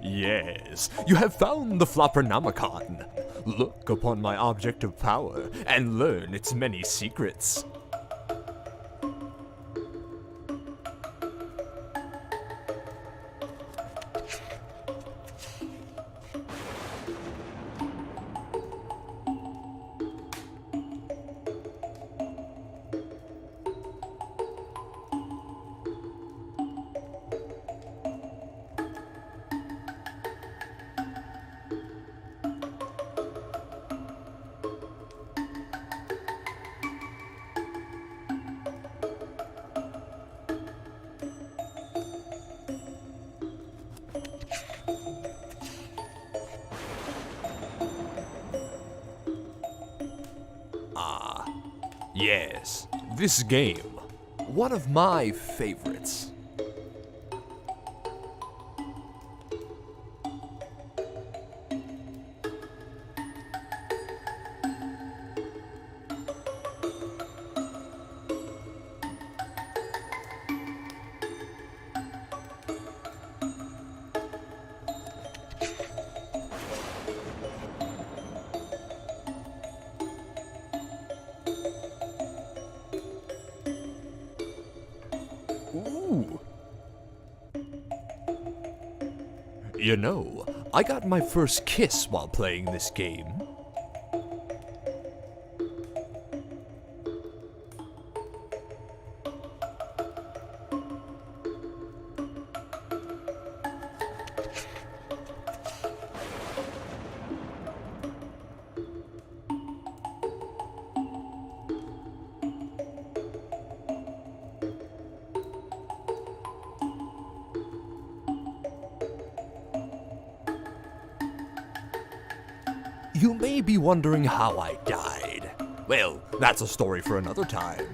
Yes, you have found the Floppernomicon. Look upon my object of power and learn its many secrets. Yes, this game, one of my favorites. Ooh. You know, I got my first kiss while playing this game. You may be wondering how I died. Well, that's a story for another time.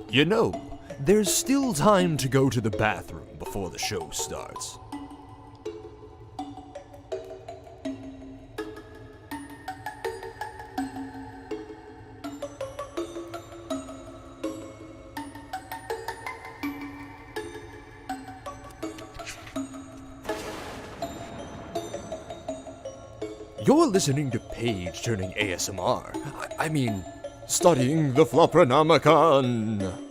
You know, there's still time to go to the bathroom before the show starts. You're listening to Paige turning ASMR. I mean, studying the Floppernomicon.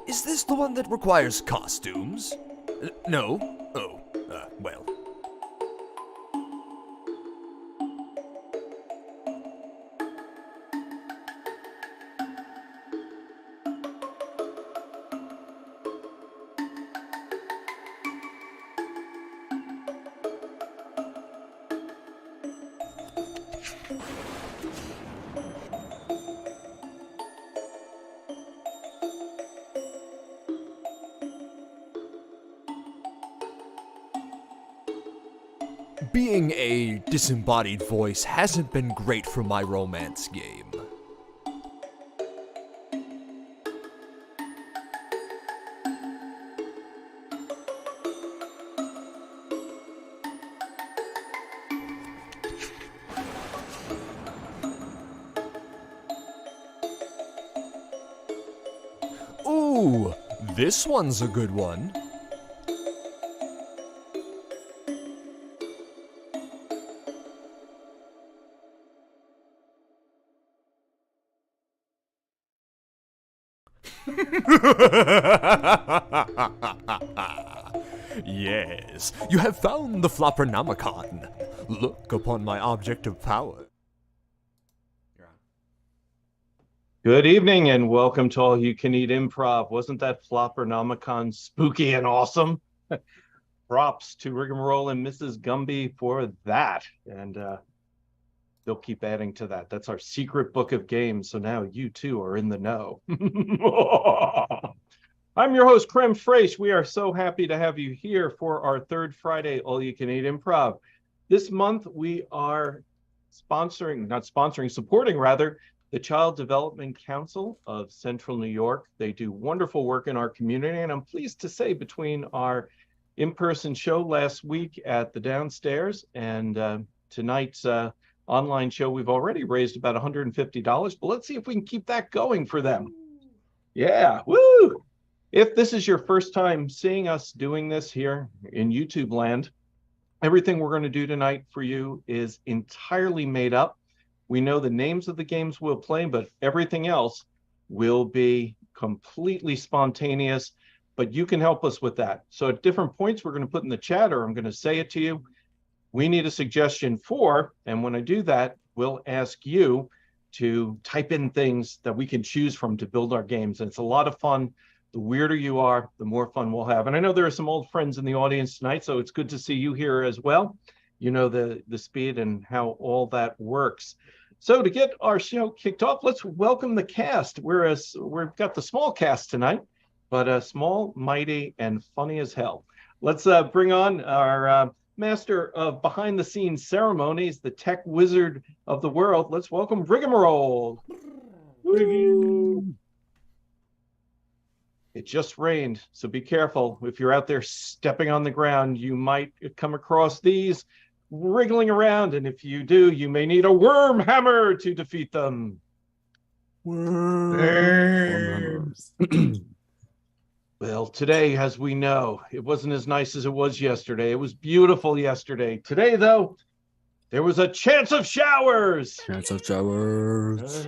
Is this the one that requires costumes? No? Oh, well. Being a disembodied voice hasn't been great for my romance game. Ooh, this one's a good one. Yes, you have found the Floppernomicon. Look upon my object of power. Good evening and welcome to All You Can Eat Improv. Wasn't that Floppernomicon spooky and awesome? props to Rigamarole and Mrs. Gumby for that. And they'll keep adding to that. That's our secret book of games. So now you too are in the know. I'm your host, Creme Fraiche. We are so happy to have you here for our third Friday All-You-Can-Eat Improv. This month, we are supporting the Child Development Council of Central New York. They do wonderful work in our community, and I'm pleased to say between our in-person show last week at the downstairs and tonight's online show, we've already raised about $150, but let's see if we can keep that going for them. Yeah, woo! If this is your first time seeing us doing this here in YouTube land, everything we're going to do tonight for you is entirely made up. We know the names of the games we'll play, but everything else will be completely spontaneous, but you can help us with that. So at different points, we're going to put in the chat, or I'm going to say it to you. We need a suggestion for, and when I do that, we'll ask you to type in things that we can choose from to build our games. And it's a lot of fun. The weirder you are, the more fun we'll have. And I know there are some old friends in the audience tonight, so it's good to see you here as well. You know the speed and how all that works. So to get our show kicked off, let's welcome the cast. We've got the small cast tonight, but small, mighty, and funny as hell. Let's bring on our master of behind-the-scenes ceremonies, the tech wizard of the world. Let's welcome Rigamarole. It just rained, so be careful. If you're out there stepping on the ground, you might come across these wriggling around, and if you do, you may need a worm hammer to defeat them. Worms. Well, today, as we know, it wasn't as nice as it was yesterday. It was beautiful yesterday. Today, though, there was a chance of showers. Chance of showers.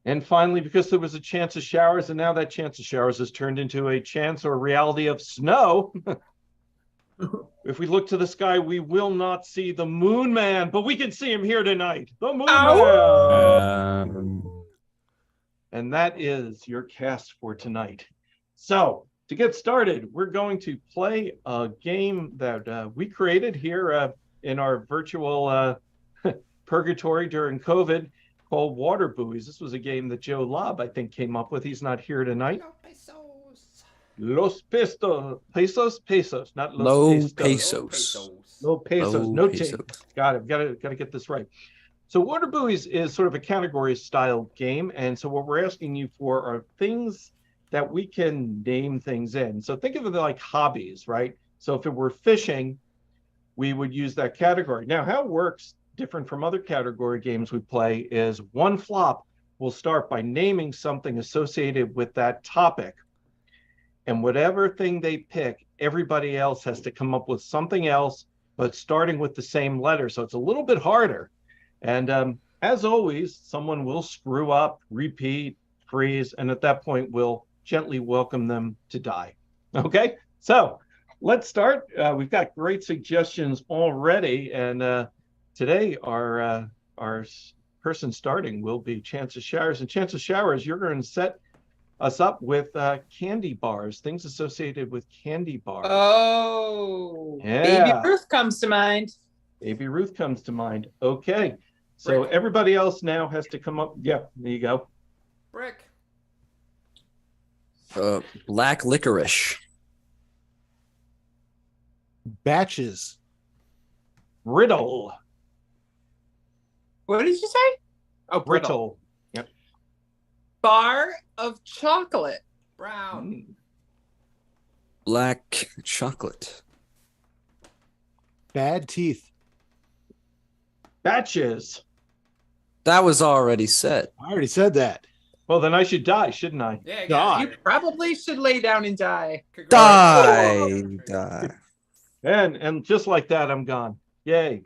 And finally, because there was a chance of showers, and now that chance of showers has turned into a chance or reality of snow. If we look to the sky, we will not see the Moonman, but we can see him here tonight. The Moonman! And that is your cast for tonight. So, to get started, we're going to play a game that we created here in our virtual purgatory during COVID, called Water Buoys. This was a game that Joe Lobb, I think, came up with. He's not here tonight. Los pesos. Pesos, not los pesos. No pesos. No change. Got it. Got to get this right. So Water Buoys is sort of a category style game. And so what we're asking you for are things that we can name things in. So think of it like hobbies, right? So if it were fishing, we would use that category. Now, how it works, different from other category games we play, is one flop will start by naming something associated with that topic. And whatever thing they pick, everybody else has to come up with something else, but starting with the same letter. So it's a little bit harder. And as always, someone will screw up, repeat, freeze, and at that point, we'll gently welcome them to die. Okay, so let's start. We've got great suggestions already. And today, our person starting will be Chance of Showers. And Chance of Showers, you're going to set us up with candy bars, things associated with candy bars. Oh, yeah. Baby Ruth comes to mind. Baby Ruth comes to mind. Okay, so Brick. Everybody else now has to come up. Yeah, there you go. Brick. Black licorice. Batches. Brittle. What did you say? Oh, Brittle. Yep. Bar of chocolate. Brown. Black chocolate. Bad teeth. Batches. That was already said. I already said that. Well, then I should die, shouldn't I? Yeah, God. You probably should lay down and die. Die. Die. And just like that, I'm gone. Yay.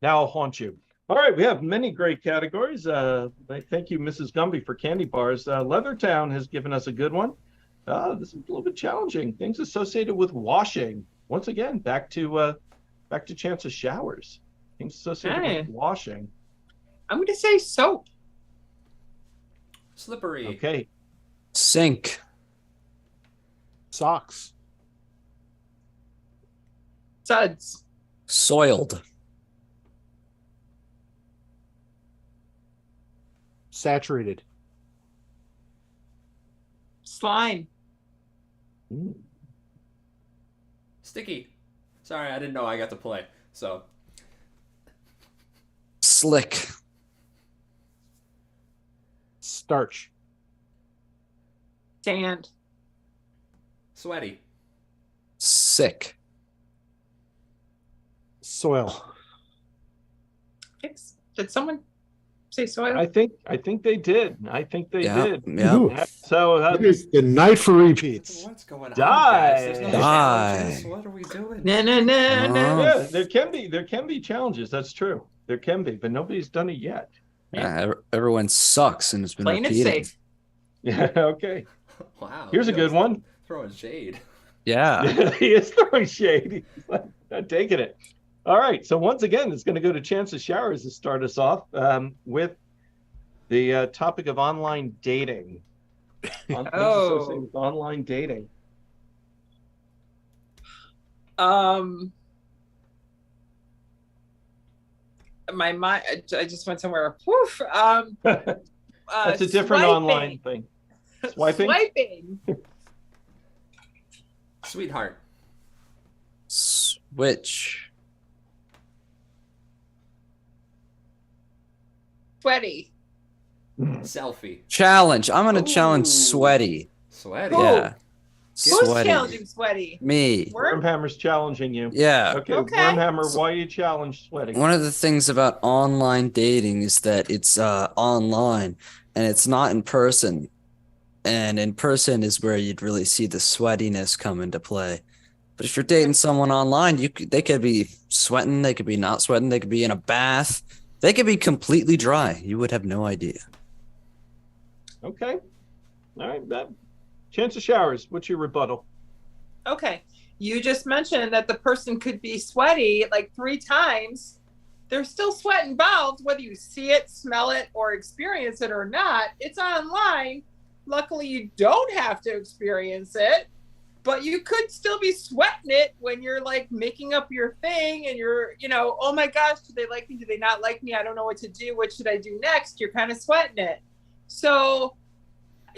Now I'll haunt you. All right, we have many great categories. Thank you, Mrs. Gumby, for candy bars. Leathertown has given us a good one. This is a little bit challenging. Things associated with washing. Once again, back to Chance of Showers. Things associated with washing. I'm going to say soap. Slippery. Okay. Sink. Socks. Suds. Soiled. Saturated. Slime. Sticky. Sorry, I didn't know I got to play. So, Slick. Starch. Sand. sweaty. Sick. Soil. Did someone say soil? I think they did. I think they Yeah, did. yeah. Ooh, So it is the night for repeats. What's going on, Die. guys? There's no Die. challenges. What are we doing? No, no, no, no. yeah, there can be challenges. That's true. There can be, but nobody's done it yet. Everyone sucks and it's been Plain and repeating. safe. Yeah. Okay. Wow. Here's a good one. Throwing shade. Yeah. He is throwing shade. He's not taking it. All right. So once again, it's going to go to Chances Showers to start us off with the topic of online dating. Things associated with online dating. My mind. I just went somewhere. Woof. That's a different swiping. online thing. Swiping? Swiping. Sweetheart. Switch. Sweaty. Selfie. Challenge. I'm gonna challenge Ooh. sweaty. Sweaty. Who? Yeah. Who's Sweaty. challenging sweaty? Me. Wormhammer's challenging you. Yeah. Okay, Okay. Wormhammer, why you challenge sweating? One of the things about online dating is that it's online and it's not in person. And in person is where you'd really see the sweatiness come into play. But if you're dating someone online, they could be sweating, they could be not sweating, they could be in a bath, they could be completely dry. You would have no idea. Okay. All right, that Chance of Showers, what's your rebuttal? Okay. You just mentioned that the person could be sweaty like 3 times. There's still sweat involved, whether you see it, smell it, or experience it or not. It's online. Luckily, you don't have to experience it, but you could still be sweating it when you're like making up your thing and you're, oh my gosh, do they like me? Do they not like me? I don't know what to do. What should I do next? You're kind of sweating it. So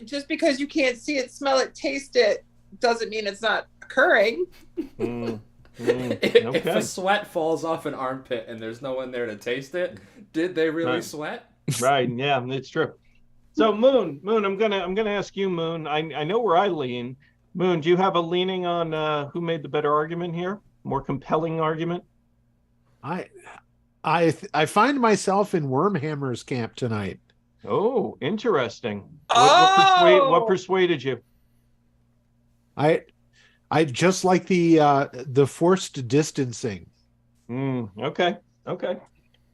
just because you can't see it, smell it, taste it, doesn't mean it's not occurring. If Okay. a sweat falls off an armpit and there's no one there to taste it, did they really Right. sweat? Right, yeah, it's true. So Moon, I'm gonna ask you, Moon. I know where I lean. Moon, do you have a leaning on who made the better argument here? More compelling argument? I find myself in Wormhammer's camp tonight. Oh, interesting. Oh! What persuaded you? I just like the forced distancing. Okay. think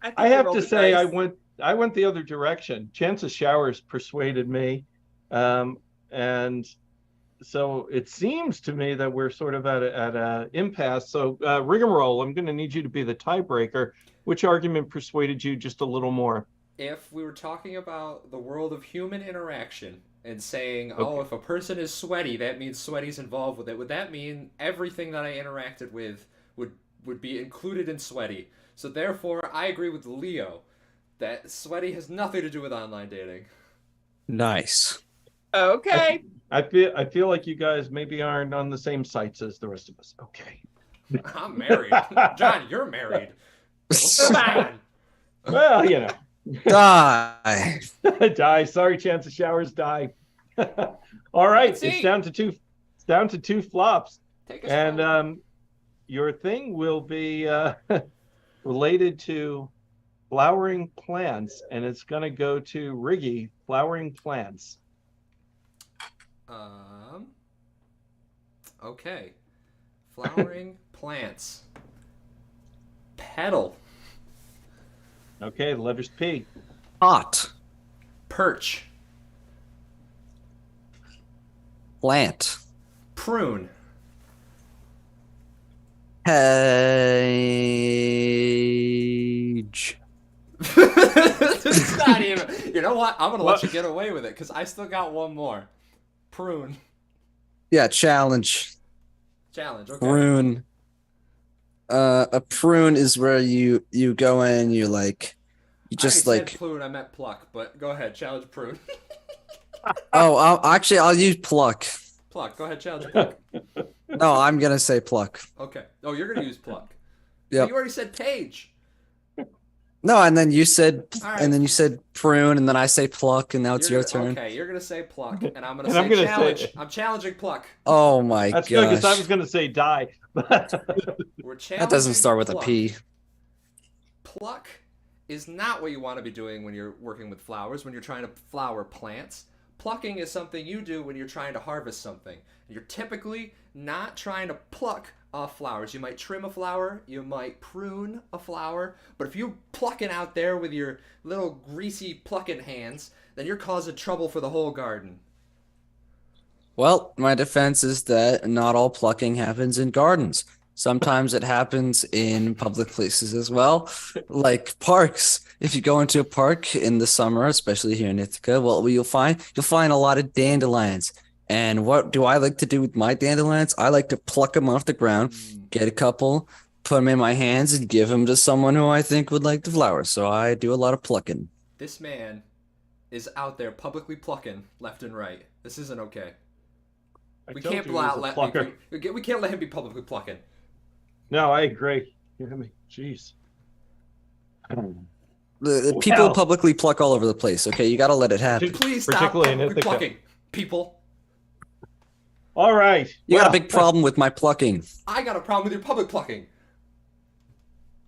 I they have rolled to the say dice. I went the other direction. Chance of Showers persuaded me. And so it seems to me that we're sort of at a impasse. So Rigamarole, I'm going to need you to be the tiebreaker. Which argument persuaded you just a little more? If we were talking about the world of human interaction and saying, Okay. if a person is sweaty, that means sweaty's involved with it, would that mean everything that I interacted with would be included in sweaty? So therefore, I agree with Leo that sweaty has nothing to do with online dating. Nice. Okay. I feel like you guys maybe aren't on the same sites as the rest of us. Okay. I'm married. John, you're married. Come on. Well, Die. die. Sorry, Chance of Showers, die. All right, Let's see. it's down to two flops. Take us And home. your thing will be related to flowering plants, and it's going to go to Riggy, flowering plants. Okay. Flowering plants. Petal. Okay, the letters P. Hot. Perch. Plant. Prune. Page. It's not even. You know what? I'm gonna let you get away with it because I still got one more. Prune. Yeah, challenge. Challenge. Okay. Prune. A prune is where you go in, you just I said prune, I meant pluck, but go ahead, challenge prune. Oh, I'll use pluck. Pluck, go ahead, challenge pluck. No, I'm gonna say pluck. Okay. Oh, you're gonna use pluck. Yep. You already said page. No, and then you said All right. and then you said prune, and then I say pluck, and now it's your turn. Okay, you're gonna say pluck, and I'm gonna And say I'm gonna challenge. say- I'm challenging pluck. Oh my That's good because I gosh. was going to say die. We're challenging That doesn't start with a pluck. P. Pluck is not what you want to be doing when you're working with flowers, when you're trying to flower plants. Plucking is something you do when you're trying to harvest something. You're typically not trying to pluck off flowers. You might trim a flower, you might prune a flower, but if you're plucking out there with your little greasy plucking hands, then you're causing trouble for the whole garden. Well, my defense is that not all plucking happens in gardens. Sometimes it happens in public places as well, like parks. If you go into a park in the summer, especially here in Ithaca, well, you'll find a lot of dandelions. And what do I like to do with my dandelions? I like to pluck them off the ground, get a couple, put them in my hands, and give them to someone who I think would like the flowers. So I do a lot of plucking. This man is out there publicly plucking left and right. This isn't okay. We can't we can't let him be publicly plucking. No, I agree. You hear me? Jeez. The people publicly pluck all over the place. Okay, you got to let it happen. Please stop Particularly in publicly Ithaca. plucking, people. All right. You got a Well, big problem with my plucking. I got a problem with your public plucking.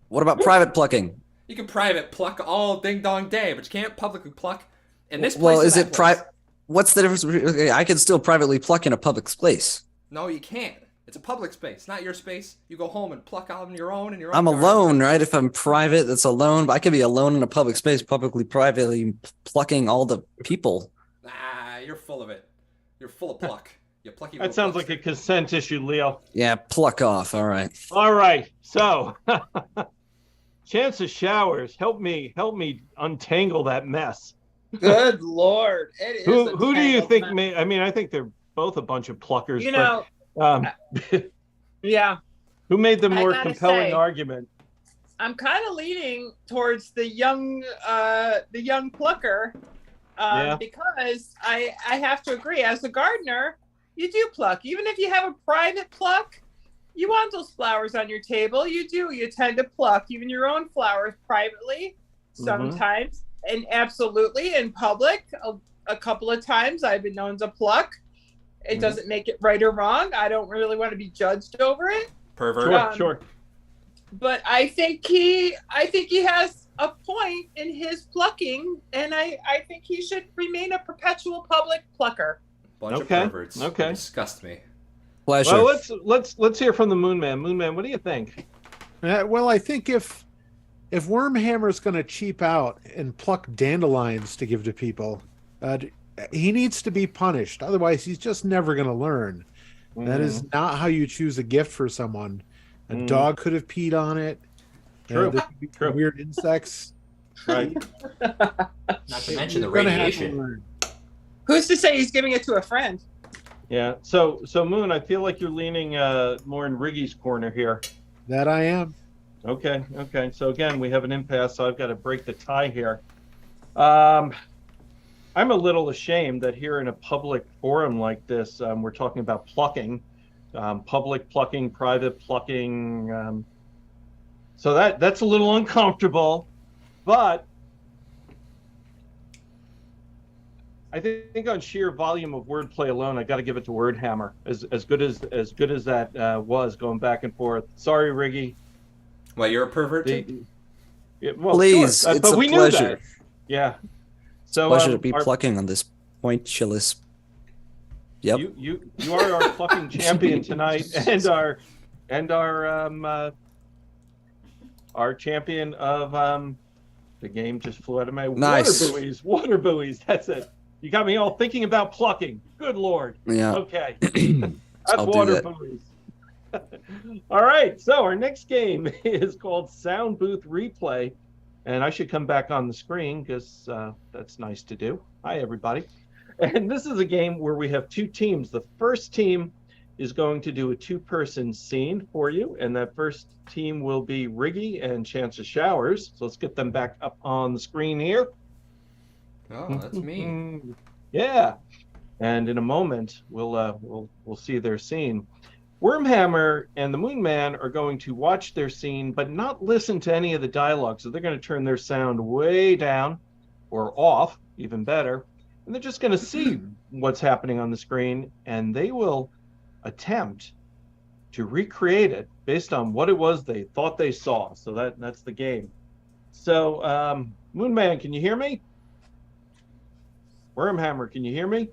What about private plucking? You can private pluck all ding dong day, but you can't publicly pluck in this place. Well, or is that it place. private? What's the difference? Okay, I can still privately pluck in a public place. No, you can't. It's a public space, not your space. You go home and pluck on your own in your own. I'm garden. alone, right? If I'm private, that's alone. But I could be alone in a public space, privately plucking all the people. Ah, you're full of it. You're full of pluck. You plucky. that sounds like a consent issue, Leo. Yeah, pluck off. All right. All right. So, chance of showers. Help me untangle that mess. Good Lord. It is Who do you think entanglement. I mean, I think they're both a bunch of pluckers. You know, but, yeah, who made the I more gotta compelling say- argument? I'm kind of leaning towards the young plucker, Yeah. because I have to agree. As a gardener, you do pluck, even if you have a private pluck. You want those flowers on your table. You do. You tend to pluck even your own flowers privately sometimes, and absolutely in public. A couple of times I've been known to pluck. It doesn't make it right or wrong. I don't really want to be judged over it. pervert. Sure. But I think he has a point in his plucking, and I think he should remain a perpetual public plucker. Bunch of Okay, perverts. okay. You disgust me. Pleasure. Well, let's hear from the Moonman. Moonman, what do you think? Well, I think if Wormhammer's going to cheap out and pluck dandelions to give to people, he needs to be punished. Otherwise, he's just never going to learn. That is not how you choose a gift for someone. A dog could have peed on it. True. There could be True. weird insects. Right. Not to mention the You're gonna have to radiation. learn. Who's to say he's giving it to a friend? Yeah. So Moon, I feel like you're leaning more in Riggy's corner here. That I am. Okay. So again, we have an impasse, so I've got to break the tie here. I'm a little ashamed that here in a public forum like this, we're talking about plucking, public plucking, private plucking. So that's a little uncomfortable, but I think on sheer volume of wordplay alone, I got to give it to Wordhammer. As good as that was going back and forth. Sorry, Riggy. Well, you're a pervert. too? Well, Please, sure. it's But a we knew pleasure. that. Yeah. So Pleasure to be our- plucking on this pointulous. Yep. You are our plucking champion tonight, and our champion of the game just flew out of my Nice. water buoys. That's it. You got me all thinking about plucking. Good Lord. Yeah. Okay. That's I'll do water that. buoys. All right. So our next game is called Sound Booth Replay. And I should come back on the screen because that's nice to do. Hi, everybody. And this is a game where we have two teams. The first team is going to do a two-person scene for you, and that first team will be Riggy and Chance of Showers. So let's get them back up on the screen here. Oh, that's me. Yeah, and in a moment we'll see their scene. Wormhammer and the Moonman are going to watch their scene, but not listen to any of the dialogue. So they're going to turn their sound way down or off, even better. And they're just going to see what's happening on the screen, and they will attempt to recreate it based on what it was they thought they saw. So that's the game. So, Moonman, can you hear me? Wormhammer, can you hear me?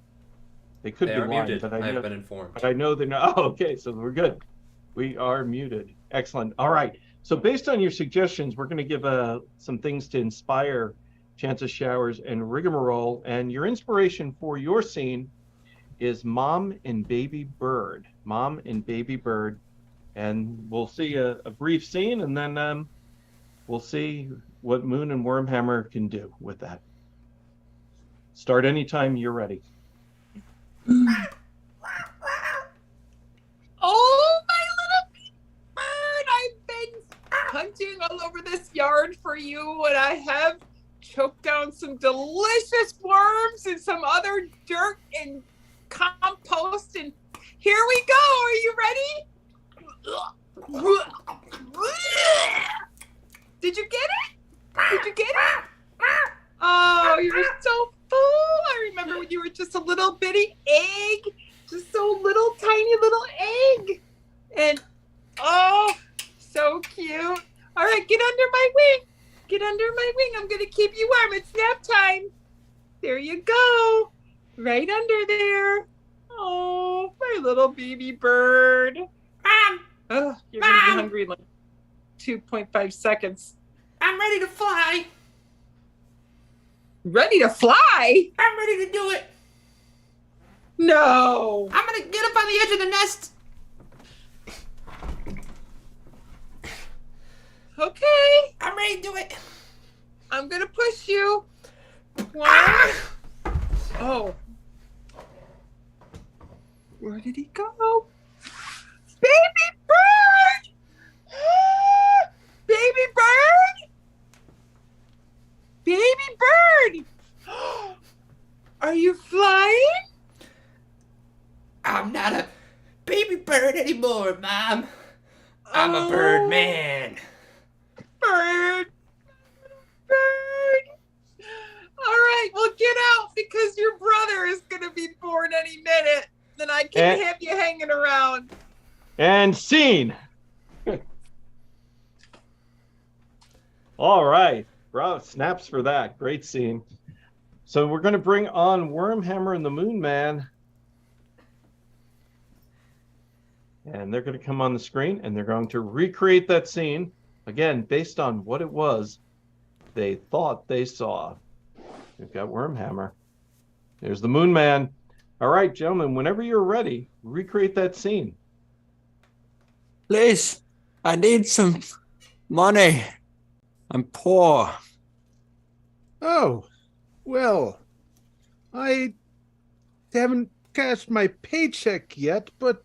They could They be are blind, muted. but I I have know, been informed. but I know they're not. Oh, okay, so we're good. We are muted. Excellent. All right. So based on your suggestions, we're going to give some things to inspire Chance of Showers and Rigamarole. And your inspiration for your scene is Mom and Baby Bird. Mom and Baby Bird. And we'll see a brief scene, and then we'll see what Moon and Wormhammer can do with that. Start anytime you're ready. Oh, my little bird! I've been hunting all over this yard for you, and I have choked down some delicious worms and some other dirt and compost. And here we go. Are you ready? Did you get it? Did you get it? Oh, you were so full. I remember when you were just a little bitty egg. Just so little, tiny little egg. And, oh, so cute. All right, get under my wing. Get under my wing. I'm going to keep you warm. It's nap time. There you go. Right under there. Oh, my little baby bird. Mom, Oh, you're going to be Mom. hungry in like 2.5 seconds. I'm ready to fly. Ready to fly? I'm ready to do it. No. I'm gonna get up on the edge of the nest. Okay. I'm ready to do it. I'm going to push you. One. Oh. Where did he go? Baby bird! Baby bird! Baby bird! Are you flying? I'm not a baby bird anymore, Mom. I'm a bird man. Bird. Bird. All right, well, get out because your brother is going to be born any minute. Then I can't have you hanging around. And scene. All right. Bravo. Snaps for that. Great scene. So we're going to bring on Wormhammer and the Moonman. And they're going to come on the screen, and they're going to recreate that scene, again, based on what it was they thought they saw. We've got Wormhammer. There's the Moonman. All right, gentlemen, whenever you're ready, recreate that scene. Please, I need some money. I'm poor. Oh, well, I haven't cashed my paycheck yet, but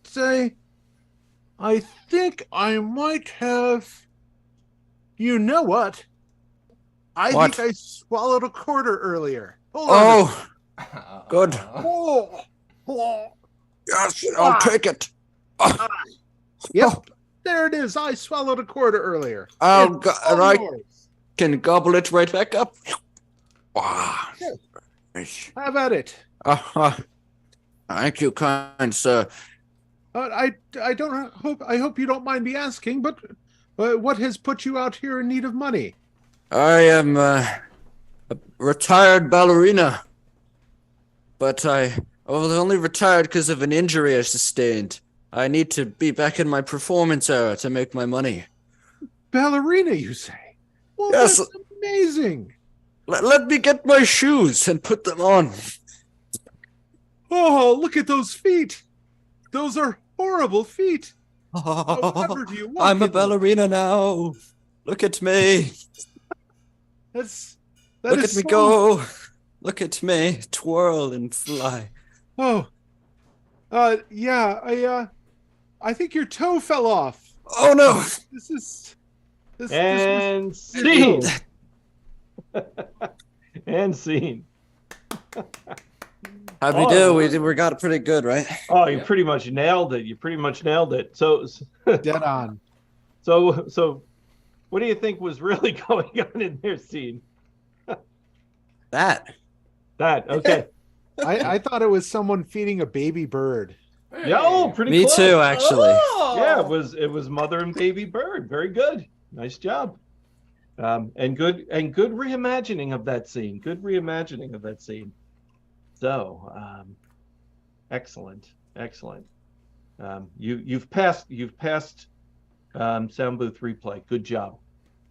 I think I might have. You know what? I What? think I swallowed a quarter earlier. Hold on. Oh, good. Oh, oh. Yes, I'll take it. Yep, there it is. I swallowed a quarter earlier. Oh, It's God, all and I yours. can gobble it right back up. Ah. Have at it. Thank you, kind sir. I hope you don't mind me asking, but what has put you out here in need of money? I am a retired ballerina, but I was only retired because of an injury I sustained. I need to be back in my performance era to make my money. Ballerina, you say? Well, Yes. that's amazing. Let me get my shoes and put them on. Oh, look at those feet. Those are horrible feet. However do you walk I'm a in them? ballerina now. Look at me. That Look is at me so- go. Look at me twirl and fly. Oh, yeah. I think your toe fell off. Oh no! This And scene. And scene. How'd we do? We got it pretty good, right? Oh, you pretty much nailed it. You pretty much nailed it. So dead on. So what do you think was really going on in their scene? That. Okay. I thought it was someone feeding a baby bird. Yeah, oh, pretty Me close. too, actually. Oh! Yeah, it was mother and baby bird. Very good. Nice job. And good reimagining of that scene. Good reimagining of that scene. So, excellent. You've passed sound booth replay. Good job.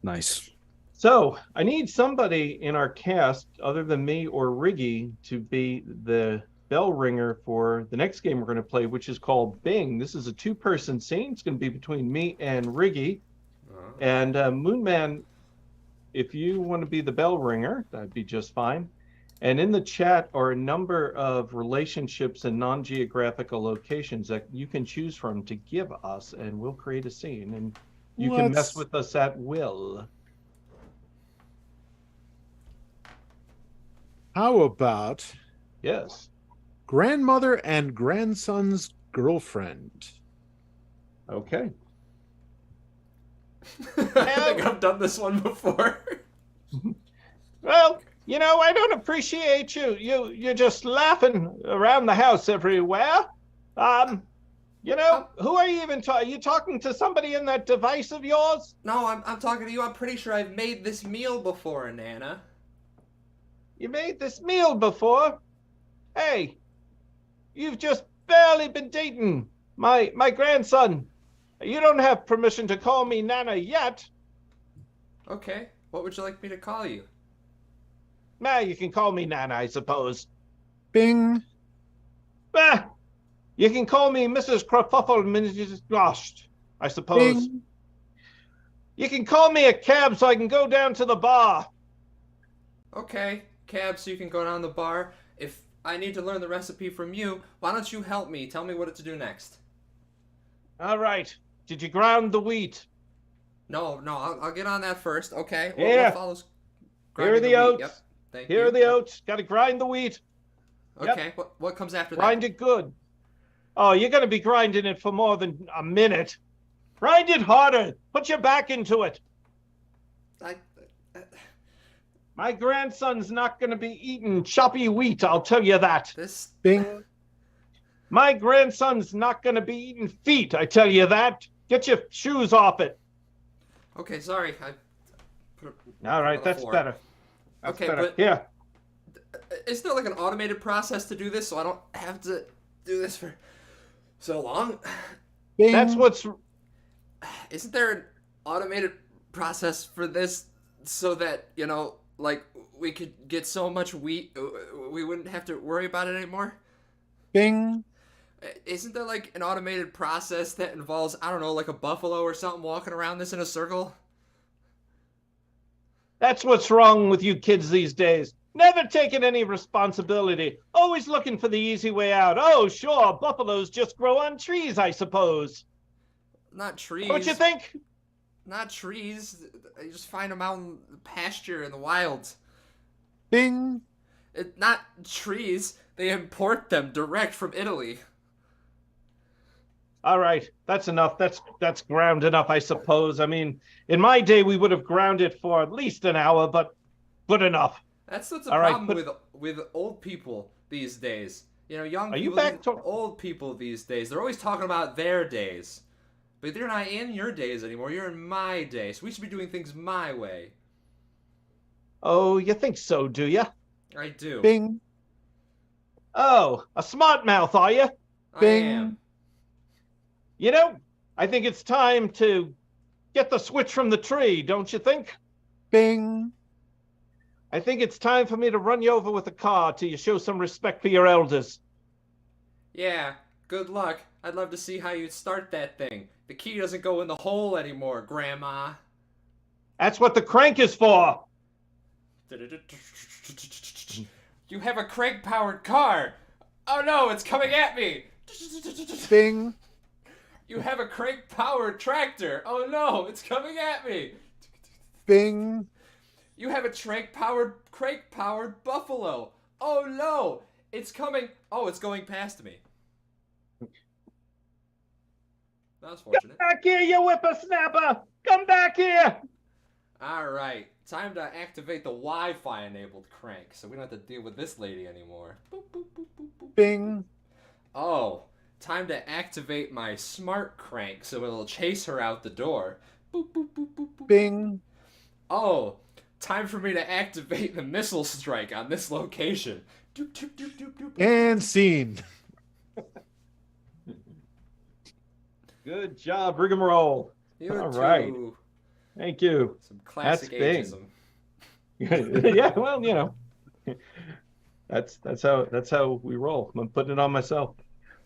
Nice. So I need somebody in our cast other than me or Riggy to be the bell ringer for the next game we're going to play, which is called Bing. This is a 2-person scene. It's going to be between me and Riggy. And Moonman, if you want to be the bell ringer, that'd be just fine. And in the chat are a number of relationships and non-geographical locations that you can choose from to give us, and we'll create a scene. And you can mess with us at will. How about Yes. grandmother and grandson's girlfriend? Okay. I think I've done this one before. Well, I don't appreciate you. You're just laughing around the house everywhere. Who are you even talking? Are you talking to somebody in that device of yours? No, I'm talking to you. I'm pretty sure I've made this meal before, Nana. You made this meal before? Hey, you've just barely been dating my grandson. You don't have permission to call me Nana yet. Okay, what would you like me to call you? You can call me Nana, I suppose. Bing. You can call me Mrs. Kerfuffle, I suppose. Bing. You can call me a cab so I can go down to the bar. Okay, cab, so you can go down the bar. If I need to learn the recipe from you, why don't you help me? Tell me what to do next. All right. Did you ground the wheat? No, I'll get on that first. Okay. Yeah. What follows? Here are Grinding the wheat. oats. Yep. Thank Here you. are the oats. Got to grind the wheat. Okay. What comes after that? Grind it good. Oh, you're going to be grinding it for more than a minute. Grind it harder. Put your back into it. My grandson's not going to be eating choppy wheat, I'll tell you that. This. Bing. My grandson's not going to be eating feet, I tell you that. Get your shoes off it. Okay, sorry. All right, that's better. That's Okay, better. but Yeah. Is there like an automated process to do this so I don't have to do this for so long? Bing. That's what's... Isn't there an automated process for this so that, like we could get so much wheat we wouldn't have to worry about it anymore? Bing. Isn't there like an automated process that involves, I don't know, like a buffalo or something walking around this in a circle? That's what's wrong with you kids these days. Never taking any responsibility. Always looking for the easy way out. Oh, sure, buffaloes just grow on trees, I suppose. Not trees. Don't you think? Not trees. You just find them out in the pasture in the wild. Bing. Not trees. They import them direct from Italy. All right, that's enough. That's ground enough, I suppose. I mean, in my day, we would have ground it for at least an hour, but good enough. That's the All right, problem with old people these days. Young Are you people, back to- old people these days. They're always talking about their days. But you're not in your days anymore. You're in my day. So we should be doing things my way. Oh, you think so, do you? I do. Bing. Oh, a smart mouth, are you? I Bing. am. I think it's time to get the switch from the tree, don't you think? Bing. I think it's time for me to run you over with a car till you show some respect for your elders. Yeah, good luck. I'd love to see how you start that thing. The key doesn't go in the hole anymore, Grandma. That's what the crank is for. You have a crank-powered car. Oh no, it's coming at me. Bing. You have a crank-powered tractor. Oh no, it's coming at me. Bing. You have a crank-powered buffalo. Oh no, it's coming. Oh, it's going past me. That was fortunate. Back here, you whippersnapper! Come back here! All right, time to activate the Wi-Fi enabled crank, so we don't have to deal with this lady anymore. Boop, boop, boop, boop, boop. Bing. Oh, time to activate my smart crank, so it'll chase her out the door. Boop, boop, boop, boop, boop. Bing. Oh, time for me to activate the missile strike on this location. Doop, doop, doop, doop, doop, doop. And scene. Good job, Rigamarole. You All two. right. Thank you. Some classic That's ageism. Yeah, well, you know, that's how we roll. I'm putting it on myself.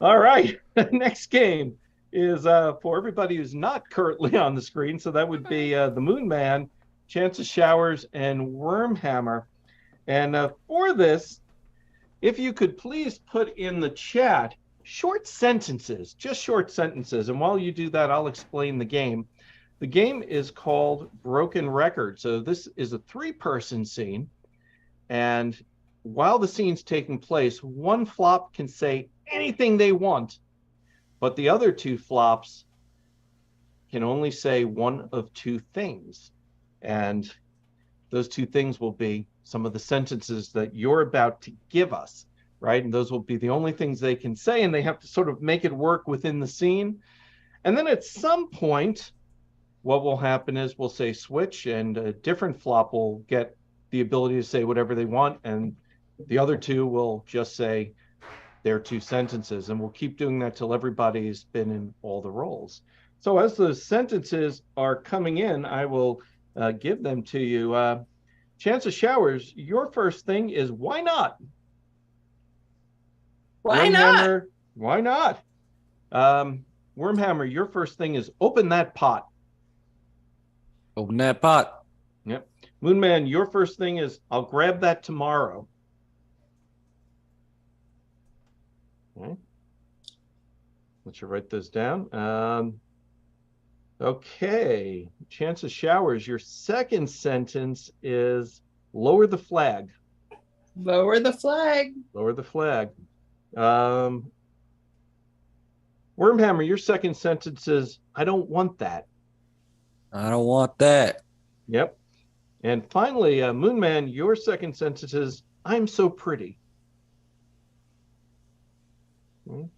All right. Next game is for everybody who's not currently on the screen. So that would be the Moonman, Chance of Showers, and Wormhammer. And for this, if you could please put in the chat short sentences, just short sentences. And while you do that, I'll explain the game. The game is called Broken Record. So this is a 3-person scene. And while the scene's taking place, one flop can say anything they want, but the other 2 flops can only say one of 2 things. And those 2 things will be some of the sentences that you're about to give us, right? And those will be the only things they can say, and they have to sort of make it work within the scene. And then at some point, what will happen is we'll say switch, and a different flop will get the ability to say whatever they want, and the other 2 will just say their 2 sentences. And we'll keep doing that till everybody's been in all the roles. So as those sentences are coming in, I will give them to you. Chance of Showers, your first thing is why not? Why not? Wormhammer, why not? Wormhammer, your first thing is open that pot. Open that pot. Yep. Moonman, your first thing is I'll grab that tomorrow. Okay. Let's you write those down. Okay. Chance of Showers, your second sentence is lower the flag. Lower the flag. Lower the flag. Wormhammer, your second sentence is I don't want that. I don't want that. Yep. And finally, Moonman, your second sentence is I'm so pretty.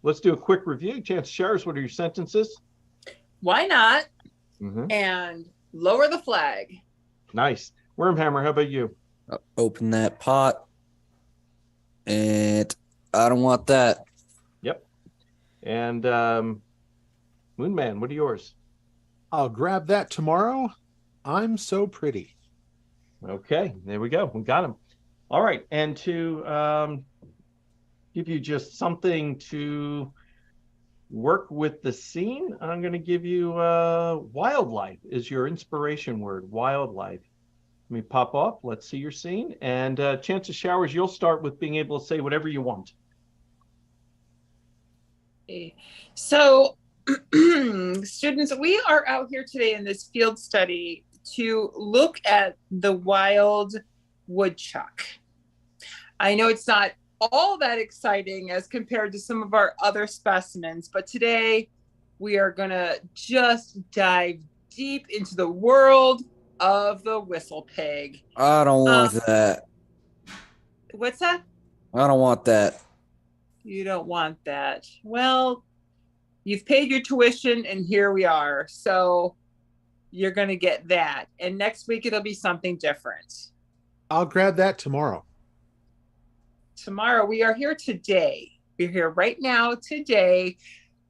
Let's do a quick review. Chance of Showers, what are your sentences? Why not? Mm-hmm. And lower the flag. Nice. Wormhammer, how about you? Open that pot. And I don't want that. Yep. And Moonman, what are yours? I'll grab that tomorrow. I'm so pretty. Okay, there we go. We got him. All right. And to give you just something to work with the scene, I'm going to give you wildlife is your inspiration word, wildlife. Let me pop off. Let's see your scene. And Chance of Showers, you'll start with being able to say whatever you want. So, students, we are out here today in this field study to look at the wild woodchuck. I know it's not all that exciting as compared to some of our other specimens, but today we are going to just dive deep into the world of the whistle pig. I don't want that. What's that? I don't want that. You don't want that. Well, you've paid your tuition and here we are. So you're going to get that. And next week it'll be something different. I'll grab that tomorrow. Tomorrow, we are here today. We're here right now today.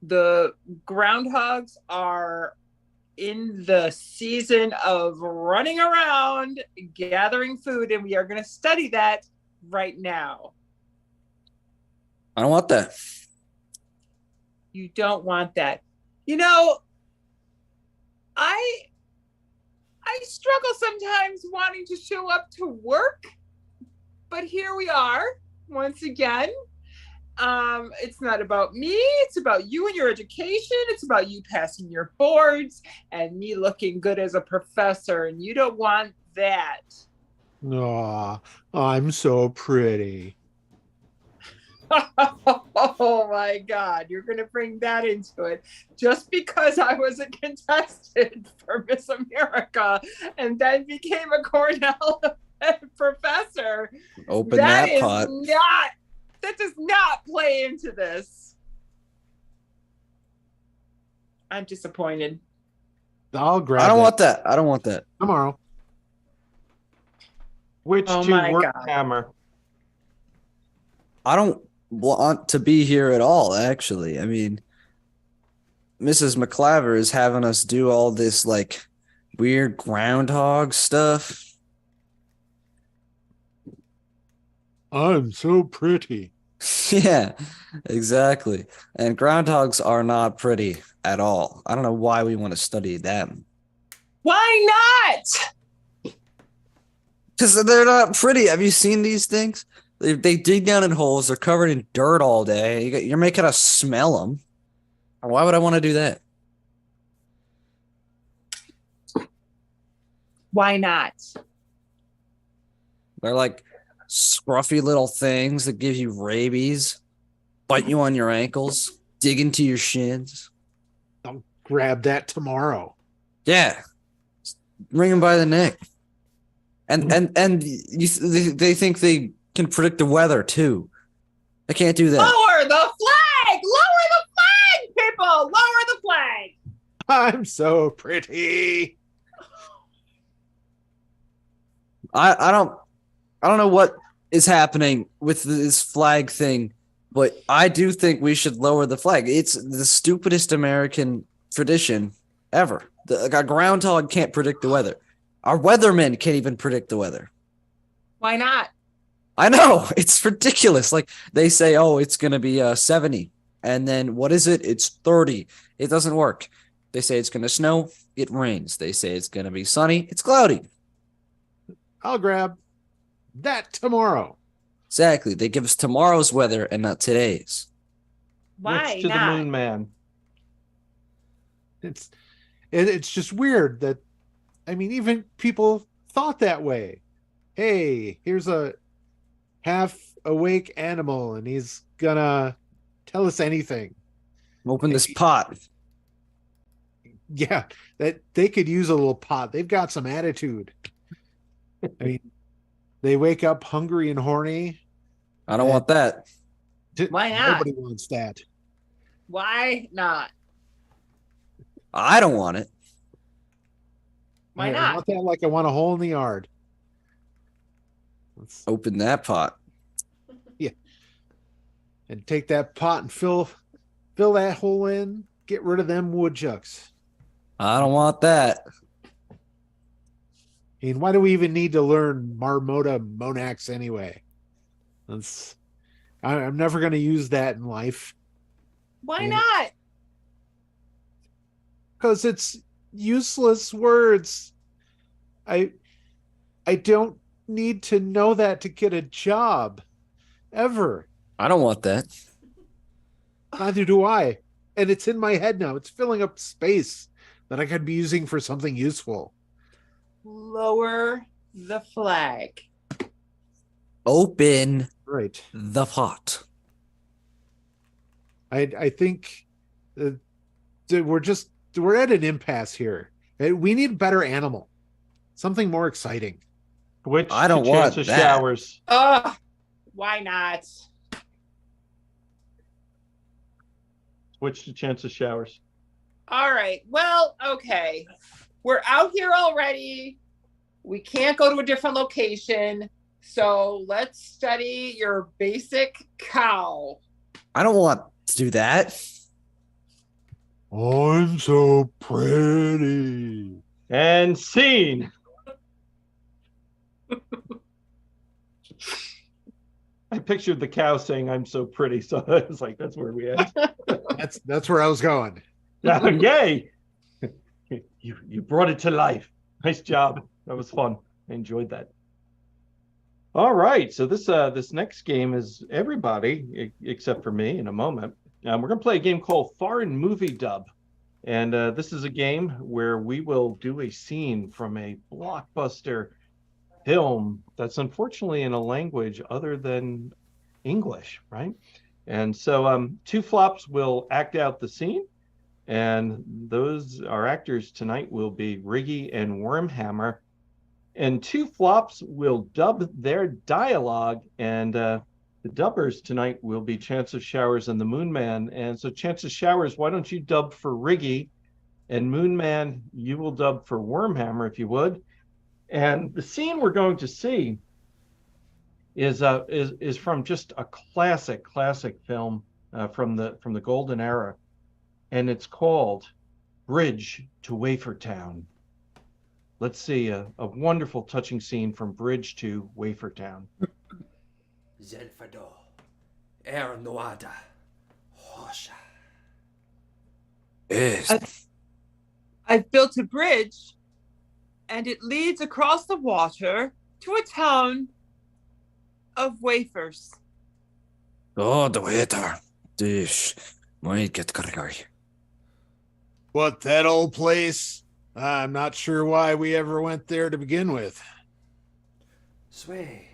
The groundhogs are in the season of running around, gathering food, and we are going to study that right now. I don't want that. You don't want that. You know, I struggle sometimes wanting to show up to work, but here we are once again. It's not about me. It's about you and your education. It's about you passing your boards and me looking good as a professor. And you don't want that. Aw, I'm so pretty. Oh my God, you're going to bring that into it just because I was a contestant for Miss America and then became a Cornell professor. Open that is pot. That does not play into this. I'm disappointed. I'll grab I don't that want that. I don't want that. tomorrow. Which Oh to my work God. hammer? I don't want to be here at all, actually. I mean, Mrs. McClaver is having us do all this like weird groundhog stuff. I'm so pretty. Yeah, exactly. And groundhogs are not pretty at all. I don't know why we want to study them. Why not? Because they're not pretty. Have you seen these things? They dig down in holes. They're covered in dirt all day. You're making us smell them. Why would I want to do that? Why not? They're like scruffy little things that give you rabies, bite you on your ankles, dig into your shins. I'll grab that tomorrow. Yeah, ring them by the neck. And they think they can predict the weather too. I can't do that. Lower the flag! Lower the flag, people! Lower the flag! I'm so pretty. I don't know what is happening with this flag thing, but I do think we should lower the flag. It's the stupidest American tradition ever. A groundhog can't predict the weather. Our weathermen can't even predict the weather. Why not? I know, it's ridiculous. Like they say, oh, it's going to be 70. And then what is it? It's 30. It doesn't work. They say it's going to snow. It rains. They say it's going to be sunny. It's cloudy. I'll grab that tomorrow. Exactly. They give us tomorrow's weather and not today's. Why Next to not? the Moonman. It's just weird that, I mean, even people thought that way. Hey, here's a half awake animal and he's gonna tell us anything. Open this pot. Yeah, that they could use a little pot. They've got some attitude. I mean, they wake up hungry and horny. I don't want that. Why not? Nobody wants that. Why not? I don't want it. Why I not? want that like I want a hole in the yard. Let's, Open that pot. and take that pot and fill that hole in. Get rid of them woodchucks. I don't want that. I mean, why do we even need to learn Marmota Monax anyway? I'm never going to use that in life Why Yeah. not? because it's useless words. I don't need to know that to get a job ever. I don't want that. Neither do I. And it's in my head now. It's filling up space that I could be using for something useful. Lower the flag. Open Right. the pot. I think that we're at an impasse here. We need a better animal. Something more exciting. Which I don't to want chance of that. showers? Why not? Which to chance of showers? All right. Well, okay. We're out here already. We can't go to a different location. So let's study your basic cow. I don't want to do that. I'm so pretty. And scene. I pictured the cow saying, "I'm so pretty," so I was like, "That's where we end." That's where I was going. Yay! You brought it to life. Nice job. That was fun. I enjoyed that. All right, so this next game is everybody except for me in a moment. We're going to play a game called Foreign Movie Dub. And this is a game where we will do a scene from a blockbuster film that's unfortunately in a language other than English, right? And so two flops will act out the scene. And our actors tonight will be Riggy and Wormhammer. And two flops will dub their dialogue. And the dubbers tonight will be Chances Showers and the Moonman. And so Chances Showers, why don't you dub for Riggy? And Moonman, you will dub for Wormhammer, if you would. And the scene we're going to see is from just a classic film from the golden era, and it's called Bridge to Wafertown. Let's see a wonderful, touching scene from Bridge to Wafertown. Zelfador, Ernoada, Hosha. Yes. I've built a bridge, and it leads across the water to a town of wafers. Oh, the waiter. Dish. Might get carried. What, that old place? I'm not sure why we ever went there to begin with. Sway,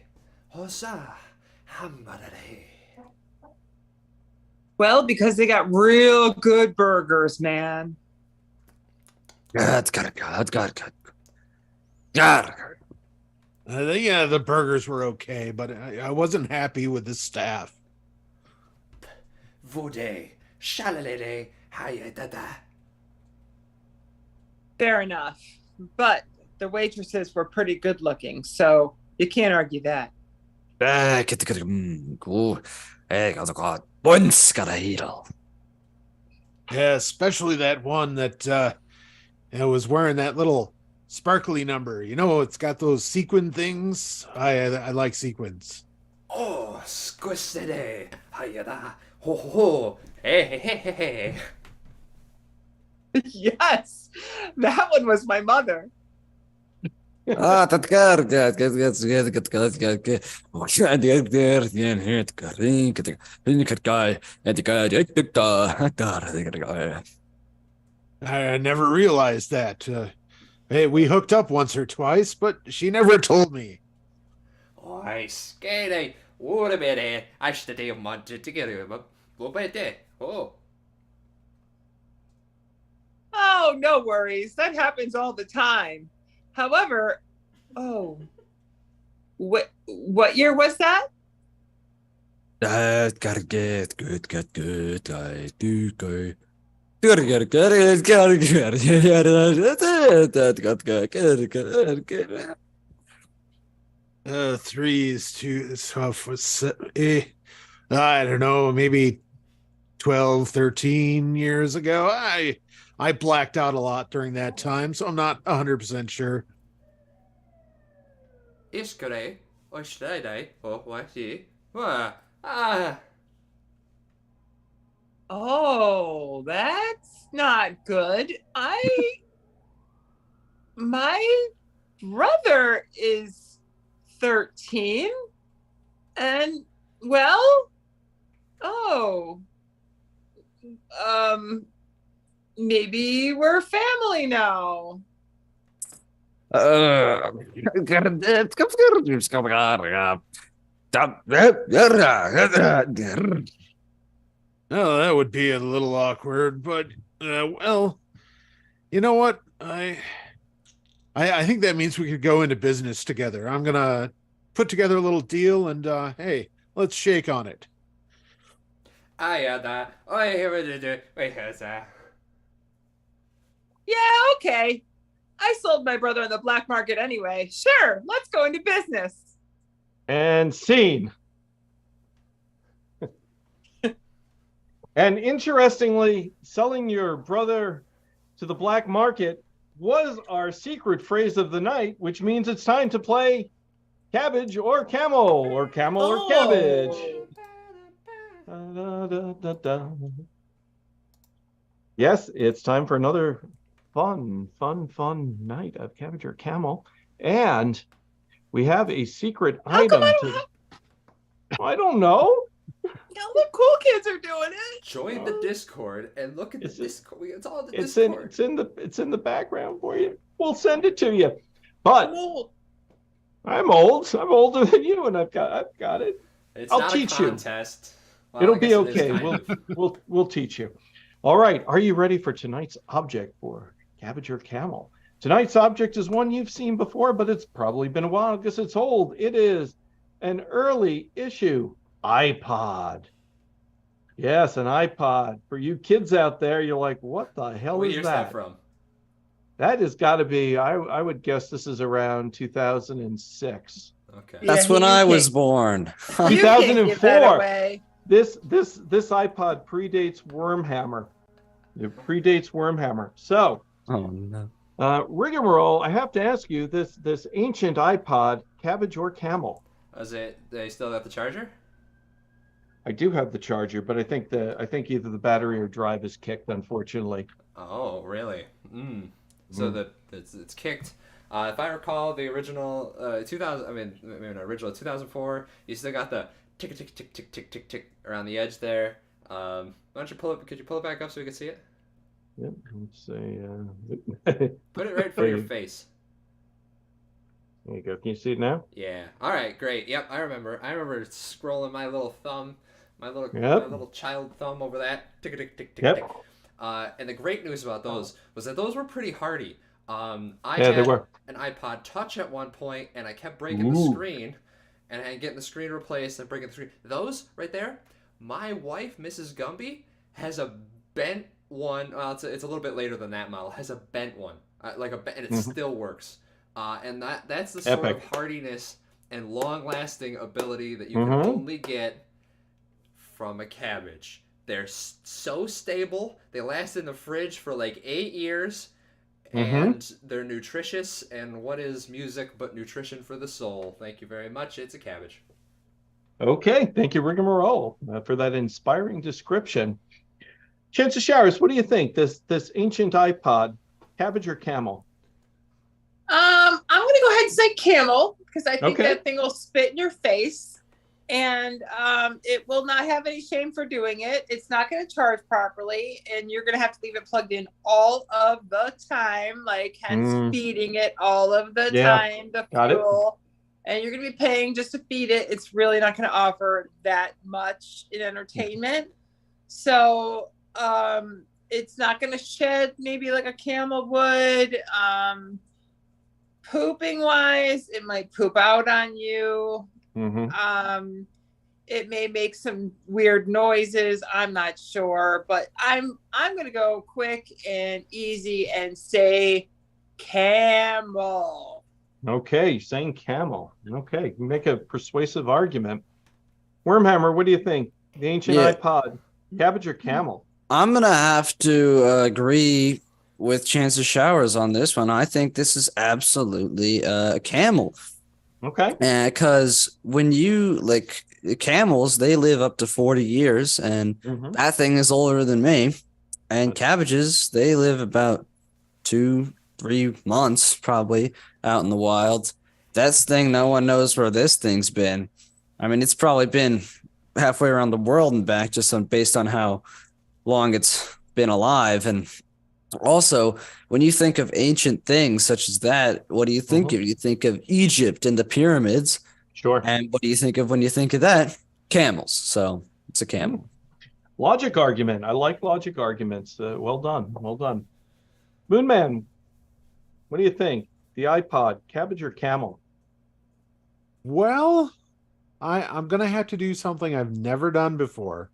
Hosa, Hambarare. Well, because they got real good burgers, man. God. Yeah, the burgers were okay, but I wasn't happy with the staff. Vode, Shalalele, Hayadada. Fair enough. But the waitresses were pretty good looking, so you can't argue that. Once got a heedle. Yeah, especially that one that was wearing that little sparkly number. You know, it's got those sequin things. I like sequins. Oh, Squisede, Hayada, Ho ho, hey. Yes, that one was my mother. I never realized that. Hey, we hooked up once or twice, but she never told me. Oi, Skady, what a minute. I should have wanted to get him up. What about that? Oh. Oh, no worries. That happens all the time. However, what year was that? Gotta get good. I do go. Three is too tough. I don't know, maybe 12, 13 years ago. I blacked out a lot during that time, so I'm not 100% sure. Iskare, or should I? Oh, what see? Ah. Oh, that's not good. My brother is 13, and maybe we're family now. Oh, that would be a little awkward, but well, you know what? I think that means we could go into business together. I'm gonna put together a little deal, and hey, let's shake on it. I hear it. Wait, here's that. Yeah, okay. I sold my brother on the black market anyway. Sure, let's go into business. And scene. And interestingly, selling your brother to the black market was our secret phrase of the night, which means it's time to play Cabbage or Camel, or Camel or Cabbage. Yes, it's time for another fun night of Cabbage or Camel. And We have a secret How come item I don't know. Yeah, look, cool kids are doing it. Join the Discord and look at the Discord. It's all the It's Discord. it's in the background for you. We'll send it to you. But Cool. I'm old. I'm older than you, and I've got it. It's I'll not teach a you. contest. Well, It'll I be guess it is okay. kind of. We'll teach you. All right. Are you ready for tonight's object for Cabbage or Camel? Tonight's object is one you've seen before, but it's probably been a while because it's old. It is an early issue iPod. Yes, an iPod. For you kids out there, you're like, what the hell What is year's that? that from? That has got to be, I would guess this is around 2006. Okay. That's Yeah, when you I can't- was born. You can't give that 2004. away. This iPod predates Wormhammer. It predates Wormhammer. So, Oh no. Rigamarole, I have to ask you, this ancient iPod, Cabbage or Camel? Is it? They still got the charger? I do have the charger, but I think either the battery or drive is kicked, unfortunately. Oh, really? So it's kicked. If I recall, the original 2000. I mean, maybe not original 2004. You still got the tick tick tick tick tick tick tick around the edge there. Why don't you pull it? Could you pull it back up so we can see it? Yep. Let's say. Put it right in front of your face. There you go. Can you see it now? Yeah. All right. Great. Yep. I remember. I remember scrolling my little thumb, my Yep. little child thumb over that. Tick tick tick tick Yep. tick. And the great news about those was that those were pretty hardy. I Yeah, they had were. an iPod Touch at one point, and I kept breaking the Ooh. screen, and getting the screen replaced and breaking the screen. Those right there, my wife, Mrs. Gumby, has a bent one. Well, it's a little bit later than that model. Has a bent one, and it still works. And that's the sort Epic. of hardiness and long-lasting ability that you can Mhm. only get from a cabbage. They're so stable. They last in the fridge for like 8 years. And they're nutritious, and what is music but nutrition for the soul? Thank you very much. It's a cabbage. Okay. Thank you, Rigamarole, for that inspiring description. Chance of Showers, what do you think? This ancient iPod, Cabbage or Camel? I'm gonna go ahead and say camel because I think Okay. that thing will spit in your face, and it will not have any shame for doing it. It's not gonna charge properly, and you're gonna have to leave it plugged in all of the time, like hence feeding it all of the Yeah. time, the Got it. fuel. And you're gonna be paying just to feed it. It's really not gonna offer that much in entertainment. So it's not gonna shed maybe like a camel would. Pooping wise, it might poop out on you. It may make some weird noises. I'm not sure, but I'm gonna go quick and easy and say camel. Okay, saying camel. Okay, make a persuasive argument. Wormhammer, what do you think? The ancient Yeah. iPod, Cabbage or Camel? I'm gonna have to agree with Chance of Showers on this one. I think this is absolutely a camel. Okay. Because when you like camels, they live up to 40 years, and that thing is older than me. And cabbages, they live about 2-3 months probably out in the wild. That's the thing, no one knows where this thing's been. I mean, it's probably been halfway around the world and back just based on how long it's been alive. And also, when you think of ancient things such as that, what do you think of? You think of Egypt and the pyramids. Sure. And what do you think of when you think of that? Camels. So it's a camel. Logic argument. I like logic arguments. Well done. Well done. Moonman, what do you think? The iPod, Cabbage or Camel? Well, I'm gonna have to do something I've never done before.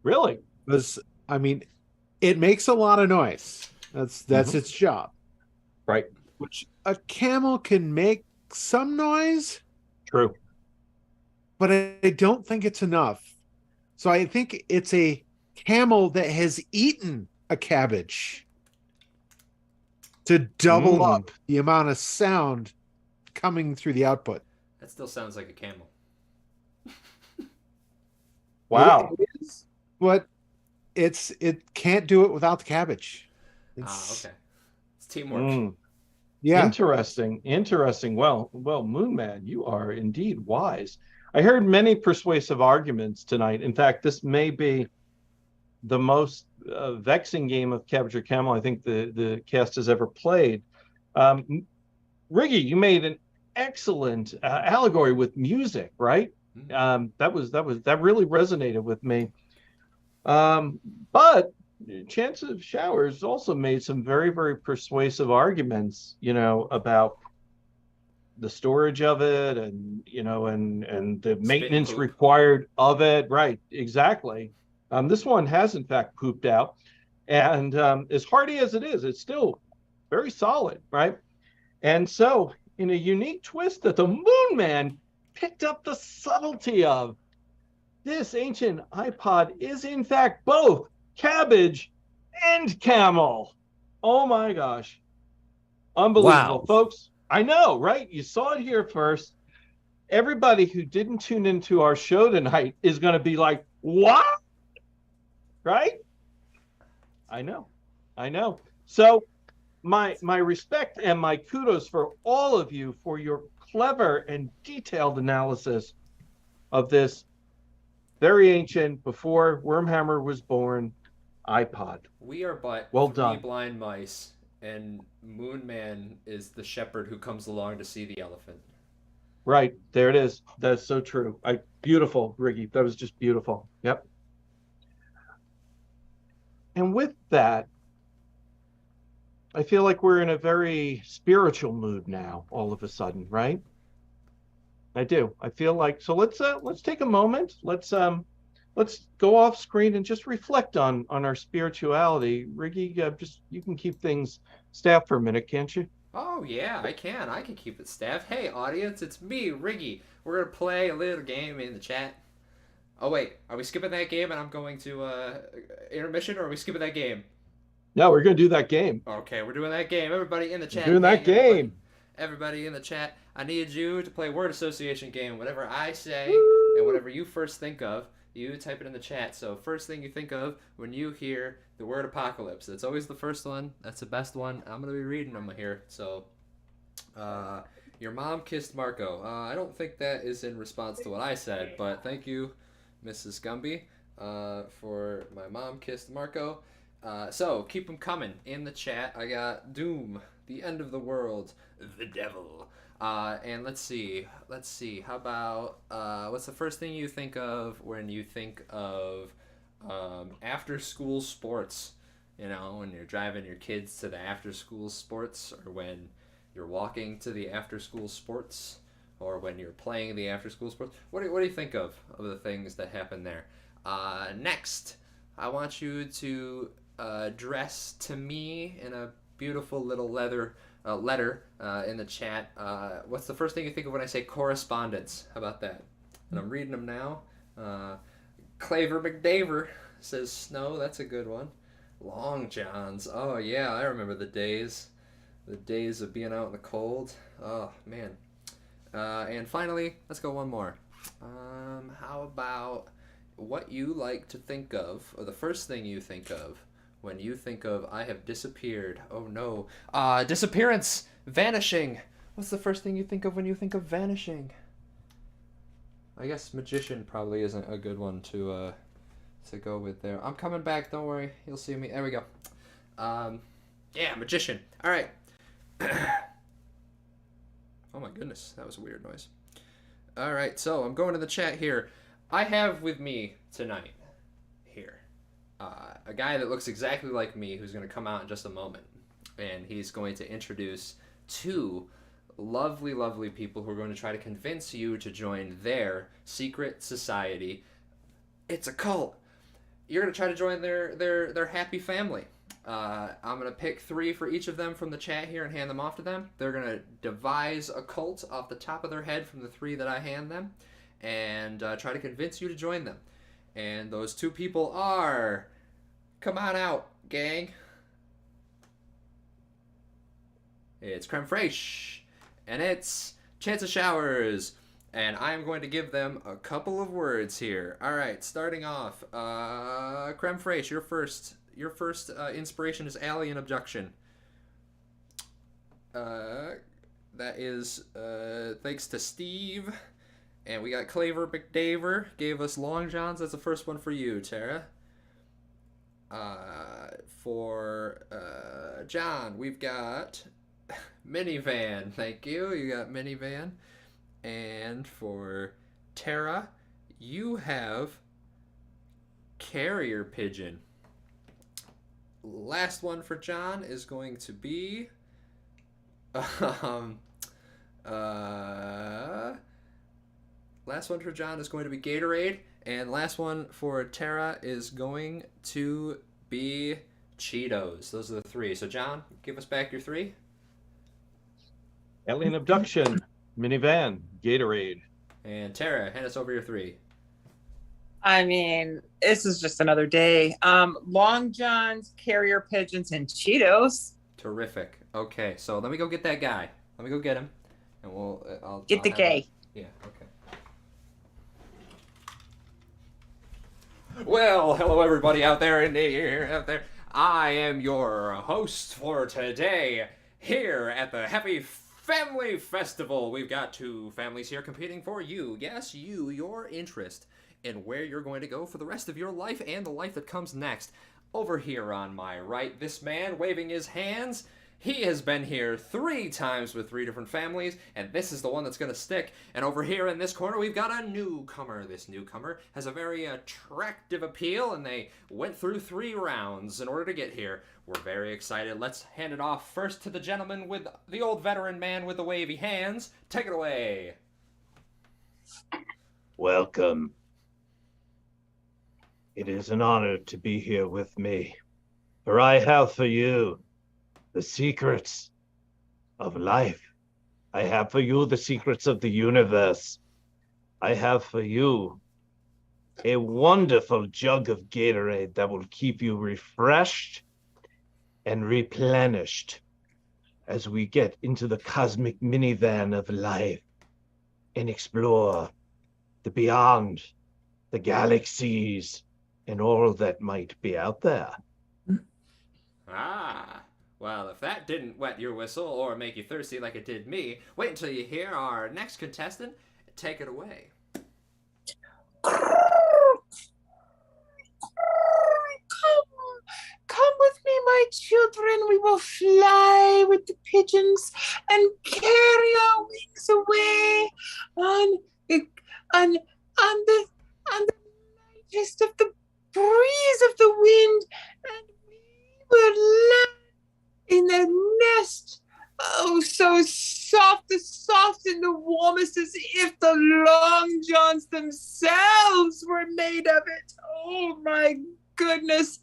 Really? Because I mean, it makes a lot of noise. That's its job. Right. Which a camel can make some noise, True. but I don't think it's enough. So I think it's a camel that has eaten a cabbage to double up the amount of sound coming through the output. That still sounds like a camel. Wow. It is, but it can't do it without the cabbage. Okay. It's teamwork. Yeah. Interesting. Well, Moonman, you are indeed wise. I heard many persuasive arguments tonight. In fact, this may be the most vexing game of Cabbage or Camel I think the cast has ever played. Riggy, you made an excellent allegory with music, right? That really resonated with me. But Chance of Showers also made some very, very persuasive arguments, about the storage of it and the maintenance poop. required of it. Right, exactly. This one has in fact pooped out, and as hardy as it is, it's still very solid, right? And so, in a unique twist that the Moonman picked up the subtlety of, this ancient iPod is in fact both cabbage and camel. Oh my gosh. Unbelievable, Wow. folks. I know, right? You saw it here first. Everybody who didn't tune into our show tonight is going to be like, what? Right? I know. So my respect and my kudos for all of you for your clever and detailed analysis of this very ancient, before Wormhammer was born, iPod. We are but Well three done. blind mice, and Moonman is the shepherd who comes along to see the elephant. Right, there it is. That's so true. Beautiful, Riggy. That was just beautiful. Yep. And with that, I feel like we're in a very spiritual mood now, all of a sudden, right? I do. I feel like, so let's take a moment. Let's go off screen and just reflect on our spirituality. Riggy, you can keep things staffed for a minute, can't you? Oh yeah, I can. I can keep it staffed. Hey audience, it's me, Riggy. We're gonna play a little game in the chat. Oh wait, are we skipping that game and I'm going to intermission, or are we skipping that game? No, we're gonna do that game. Okay, we're doing that game. Everybody in the chat. We're doing that game. Everybody in the chat, I need you to play word association game. Whatever I say and whatever you first think of, you type it in the chat. So first thing you think of when you hear the word apocalypse. That's always the first one. That's the best one. I'm going to be reading them here. So, your mom kissed Marco. I don't think that is in response to what I said, but thank you, Mrs. Gumby, for my mom kissed Marco. So keep them coming in the chat. I got Doom, the end of the world, the devil. And let's see. How about what's the first thing you think of when you think of after school sports? When you're driving your kids to the after school sports, or when you're walking to the after school sports, or when you're playing the after school sports. What do you think of the things that happen there? Next, I want you to address to me in a beautiful little letter in the chat. What's the first thing you think of when I say correspondence? How about that? And I'm reading them now. Claver McDaver says snow. That's a good one. Long Johns. Oh yeah, I remember the days of being out in the cold. Oh man. And finally, let's go one more. How about what you like to think of, or the first thing you think of when you think of I have disappeared? Oh no. Disappearance. Vanishing. What's the first thing you think of when you think of vanishing? I guess magician probably isn't a good one to go with there. I'm coming back, don't worry. You'll see me. There we go. Yeah, magician. All right. Oh my goodness, that was a weird noise. All right, so I'm going to the chat here. I have with me tonight here a guy that looks exactly like me, who's going to come out in just a moment, and he's going to introduce two lovely, lovely people who are going to try to convince you to join their secret society. It's a cult. You're going to try to join their happy family. I'm going to pick 3 for each of them from the chat here and hand them off to them. They're going to devise a cult off the top of their head from the 3 that I hand them, and try to convince you to join them. And those 2 people are... Come on out, gang. It's Creme Fraiche, and it's Chance of Showers, and I'm going to give them a couple of words here. All right, starting off, Creme Fraiche, your first inspiration is alien abduction. That is thanks to Steve. And we got Claver McDaver gave us Long Johns. That's the first one for you, Tara. For John, we've got Minivan. Thank you. You got Minivan. And for Tara, you have Carrier Pigeon. Last one for John is going to be last one for John is going to be Gatorade, and last one for Tara is going to be Cheetos. Those are the three. So John, give us back your three. Alien abduction, minivan, Gatorade. And Tara, hand us over your three. I mean, this is just another day. Long Johns, Carrier Pigeons, and Cheetos. Terrific. Okay, so let me go get that guy. Let me go get him, and I'll Get the gay. Yeah. Okay. Well, hello everybody out there out there. I am your host for today here at the Happy Family Festival. We've got two families here competing for you. Yes, you, your interest in where you're going to go for the rest of your life and the life that comes next. Over here on my right, this man waving his hands. He has been here 3 times with 3 different families, and this is the one that's going to stick. And over here in this corner, we've got a newcomer. This newcomer has a very attractive appeal, and they went through 3 rounds in order to get here. We're very excited. Let's hand it off first to the gentleman with the old veteran man with the wavy hands. Take it away. Welcome. It is an honor to be here with me, for I have for you the secrets of life. I have for you the secrets of the universe. I have for you a wonderful jug of Gatorade that will keep you refreshed and replenished as we get into the cosmic minivan of life and explore the beyond, the galaxies, and all that might be out there. Ah. Well, if that didn't wet your whistle or make you thirsty like it did me, wait until you hear our next contestant. Take it away. Come with me, my children. We will fly with the pigeons and carry our wings away on the lightest of the breeze of the wind, and we will land in a nest, oh, so soft, as soft and the warmest as if the Long Johns themselves were made of it. Oh, my goodness.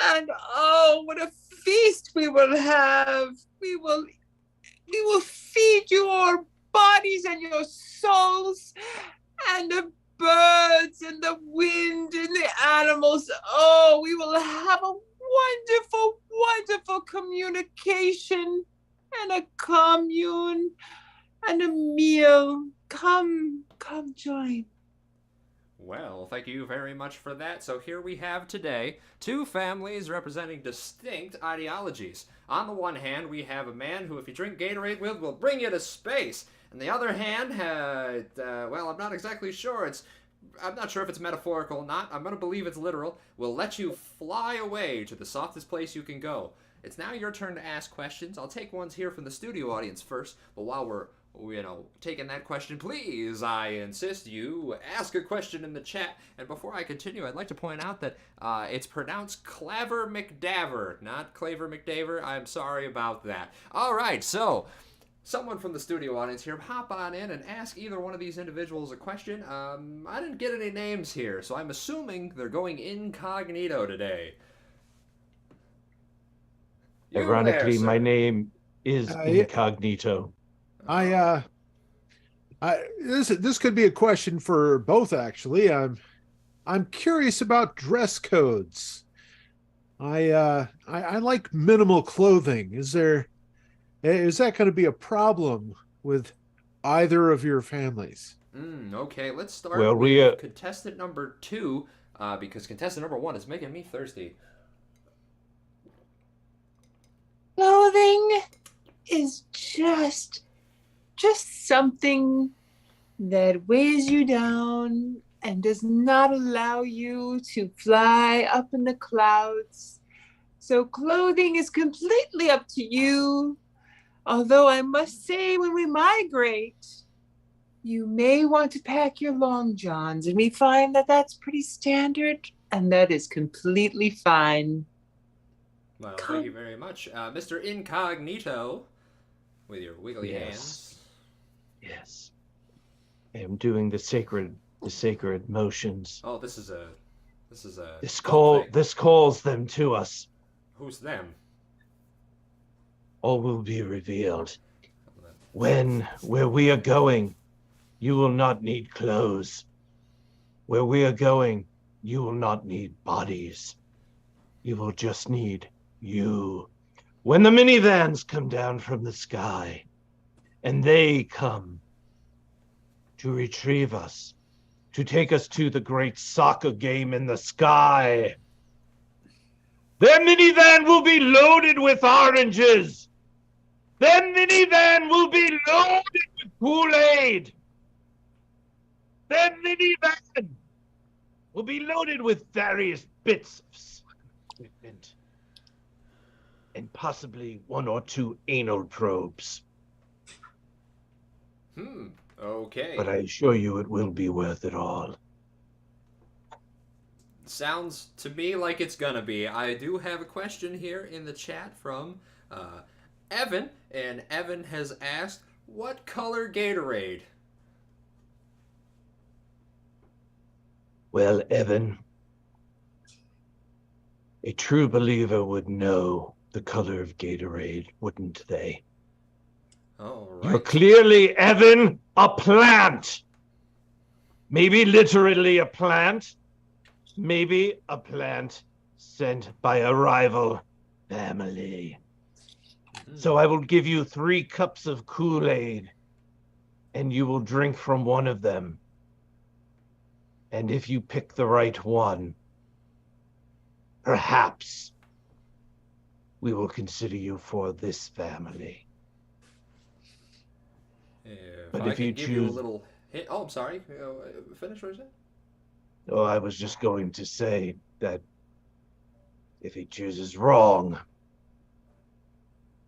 And oh, what a feast we will have. We will feed your bodies and your souls and the birds and the wind and the animals. Oh, we will have a wonderful, wonderful communication and a commune and a meal. Come join. Well, thank you very much for that. So here we have today 2 families representing distinct ideologies. On the one hand, we have a man who, if you drink Gatorade with, will bring you to space. On the other hand, well, I'm not exactly sure. I'm not sure if it's metaphorical or not. I'm going to believe it's literal. Will let you fly away to the softest place you can go. It's now your turn to ask questions. I'll take ones here from the studio audience first, but while we're taking that question, please, I insist you ask a question in the chat. And before I continue, I'd like to point out that it's pronounced Claver McDaver, not Claver McDaver. I'm sorry about that. All right, so someone from the studio audience here, hop on in and ask either one of these individuals a question. I didn't get any names here, so I'm assuming they're going incognito today. Ironically, my name is incognito. This could be a question for both, actually. I'm curious about dress codes. I like minimal clothing. Is that going to be a problem with either of your families? Okay, let's start Well, with contestant number 2, because contestant number 1 is making me thirsty. Clothing is just something that weighs you down and does not allow you to fly up in the clouds. So clothing is completely up to you. Although I must say, when we migrate, you may want to pack your long johns, and we find that that's pretty standard, and that is completely fine. Well, thank you very much. Mr. Incognito, with your wiggly hands. Yes. I am doing the sacred motions. Oh, this is a This thing. calls them to us. Who's them? All will be revealed. Where we are going, you will not need clothes. Where we are going, you will not need bodies. You will just need you. When the minivans come down from the sky, and they come to retrieve us, to take us to the great soccer game in the sky, their minivan will be loaded with oranges. Their minivan will be loaded with Kool-Aid. Their minivan will be loaded with various bits of soccer equipment. And possibly 1 or 2 anal probes. Okay. But I assure you it will be worth it all. Sounds to me like it's gonna be. I do have a question here in the chat from Evan, and Evan has asked, what color Gatorade? Well, Evan, a true believer would know the color of Gatorade, wouldn't they? All You're right. clearly, Evan, a plant. Maybe literally a plant. Maybe a plant sent by a rival family. So I will give you 3 cups of Kool-Aid, and you will drink from one of them. And if you pick the right one, perhaps we will consider you for this family. But I if can you give you a choose- little hint. Oh, I'm sorry. Finish what you said. Oh, I was just going to say that if he chooses wrong,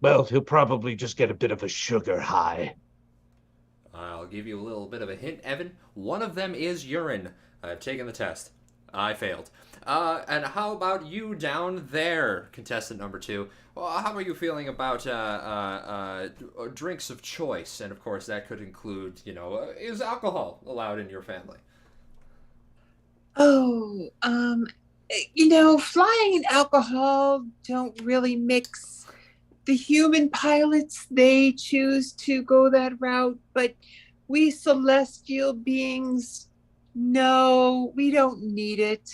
well, he'll probably just get a bit of a sugar high. I'll give you a little bit of a hint, Evan. One of them is urine. I've taken the test. I failed. And how about you down there, contestant number 2? Well, how are you feeling about drinks of choice? And of course, that could include, is alcohol allowed in your family? Oh, flying and alcohol don't really mix. The human pilots, they choose to go that route, but we celestial beings, no, we don't need it.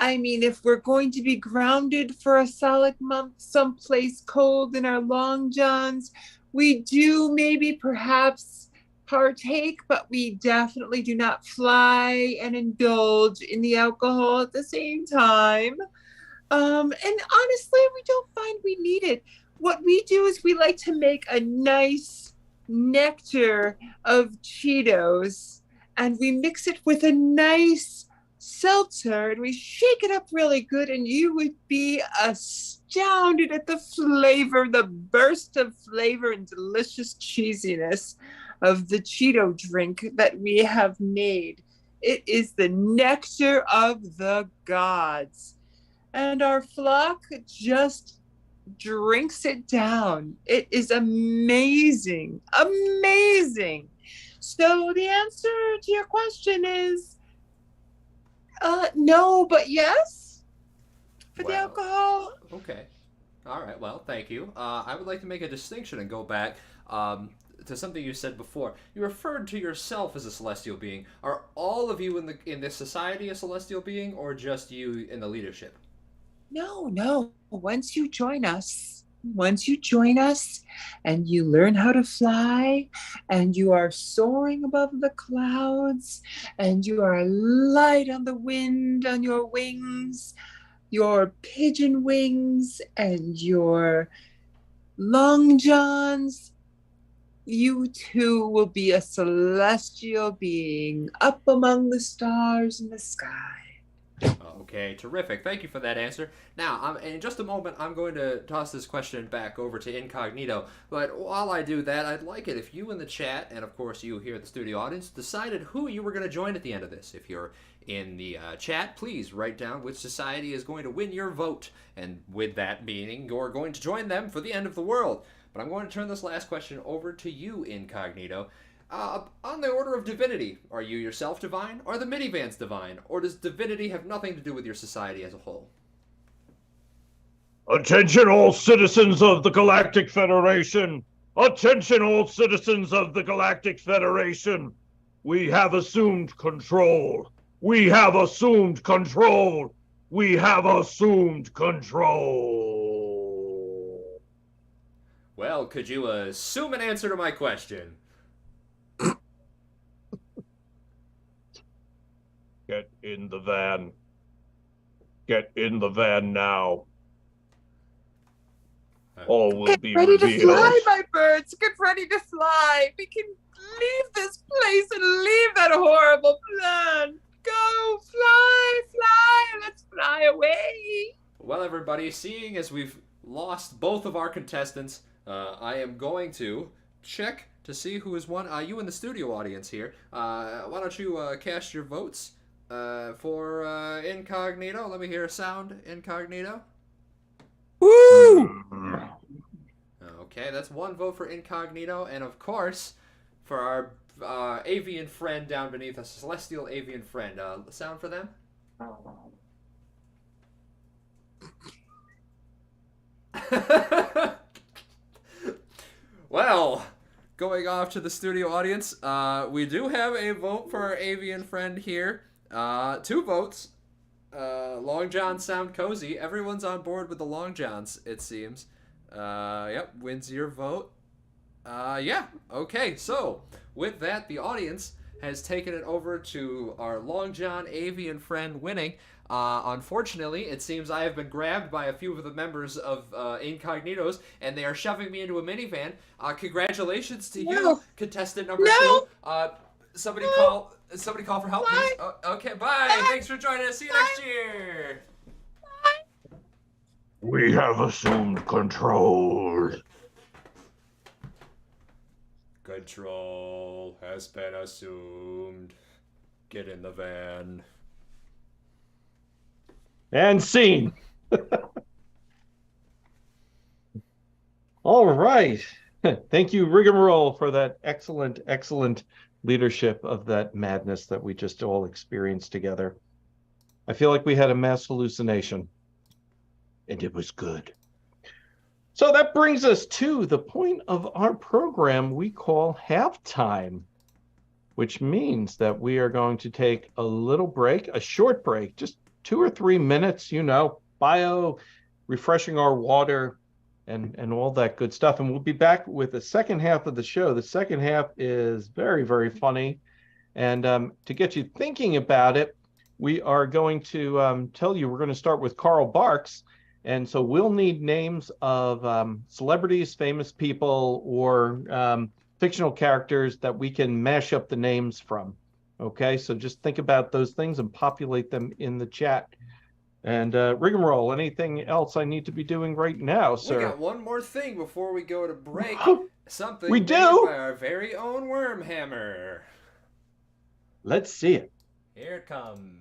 If we're going to be grounded for a solid month someplace cold in our long johns, we do maybe perhaps partake, but we definitely do not fly and indulge in the alcohol at the same time. And honestly, we don't find we need it. What we do is we like to make a nice nectar of Cheetos, and we mix it with a nice seltzer, and we shake it up really good, and you would be astounded at the flavor, the burst of flavor and delicious cheesiness of the Cheeto drink that we have made. It is the nectar of the gods. And our flock just drinks it down. It is amazing, amazing. So the answer to your question is no, but yes for the alcohol. Okay. All right. Well, thank you. I would like to make a distinction and go back to something you said before. You referred to yourself as a celestial being. Are all of you in this society a celestial being, or just you in the leadership? No. Once you join us and you learn how to fly, and you are soaring above the clouds, and you are light on the wind on your wings, your pigeon wings, and your Long Johns, you too will be a celestial being up among the stars in the sky. Okay, terrific. Thank you for that answer. Now, in just a moment, I'm going to toss this question back over to Incognito. But while I do that, I'd like it if you in the chat, and of course you here at the studio audience, decided who you were going to join at the end of this. If you're in the chat, please write down which society is going to win your vote. And with that meaning, you're going to join them for the end of the world. But I'm going to turn this last question over to you, Incognito. On the order of divinity, are you yourself divine? Are the minivans divine? Or does divinity have nothing to do with your society as a whole? Attention all citizens of the Galactic Federation! Attention all citizens of the Galactic Federation! We have assumed control! We have assumed control! We have assumed control! Well, could you assume an answer to my question? Get in the van. Get in the van now. All will be Ready to revealed. fly, my birds. Get ready to fly. We can leave this place and leave that horrible plan. Go, fly, fly. Let's fly away. Well, everybody, seeing as we've lost both of our contestants, I am going to check to see who has won. You in the studio audience here, why don't you cast your votes for Incognito? Let me hear a sound, Incognito. Woo! Okay, that's one vote for Incognito, and of course, for our avian friend down beneath us, celestial avian friend. Sound for them? Well, going off to the studio audience, we do have a vote for our avian friend here. 2 votes. Long Johns sound cozy. Everyone's on board with the Long Johns, it seems. Yep, wins your vote. Yeah, okay, so with that, the audience has taken it over to our Long John avian friend winning. Unfortunately, it seems I have been grabbed by a few of the members of Incognitos, and they are shoving me into a minivan. Congratulations to you, contestant number 2. Somebody call for help, please. Okay, bye. Thanks for joining us. See you next year. We have assumed control. Control has been assumed. Get in the van. And scene. All right. Thank you, Rigamarole, for that excellent leadership of that madness that we just all experienced together. I feel like we had a mass hallucination, and it was good. So that brings us to the point of our program we call halftime, which means that we are going to take a little break, a short break, just 2 or 3 minutes, refreshing our water and all that good stuff. And we'll be back with the second half of the show. The second half is very, very funny. And to get you thinking about it, we are going to tell you, we're going to start with Karl Barks. And so we'll need names of celebrities, famous people, or fictional characters that we can mash up the names from. Okay, so just think about those things and populate them in the chat. And Rigamarole, anything else I need to be doing right now, sir? We got one more thing before we go to break. Something we made do by our very own Wormhammer. Let's see it. Here it comes.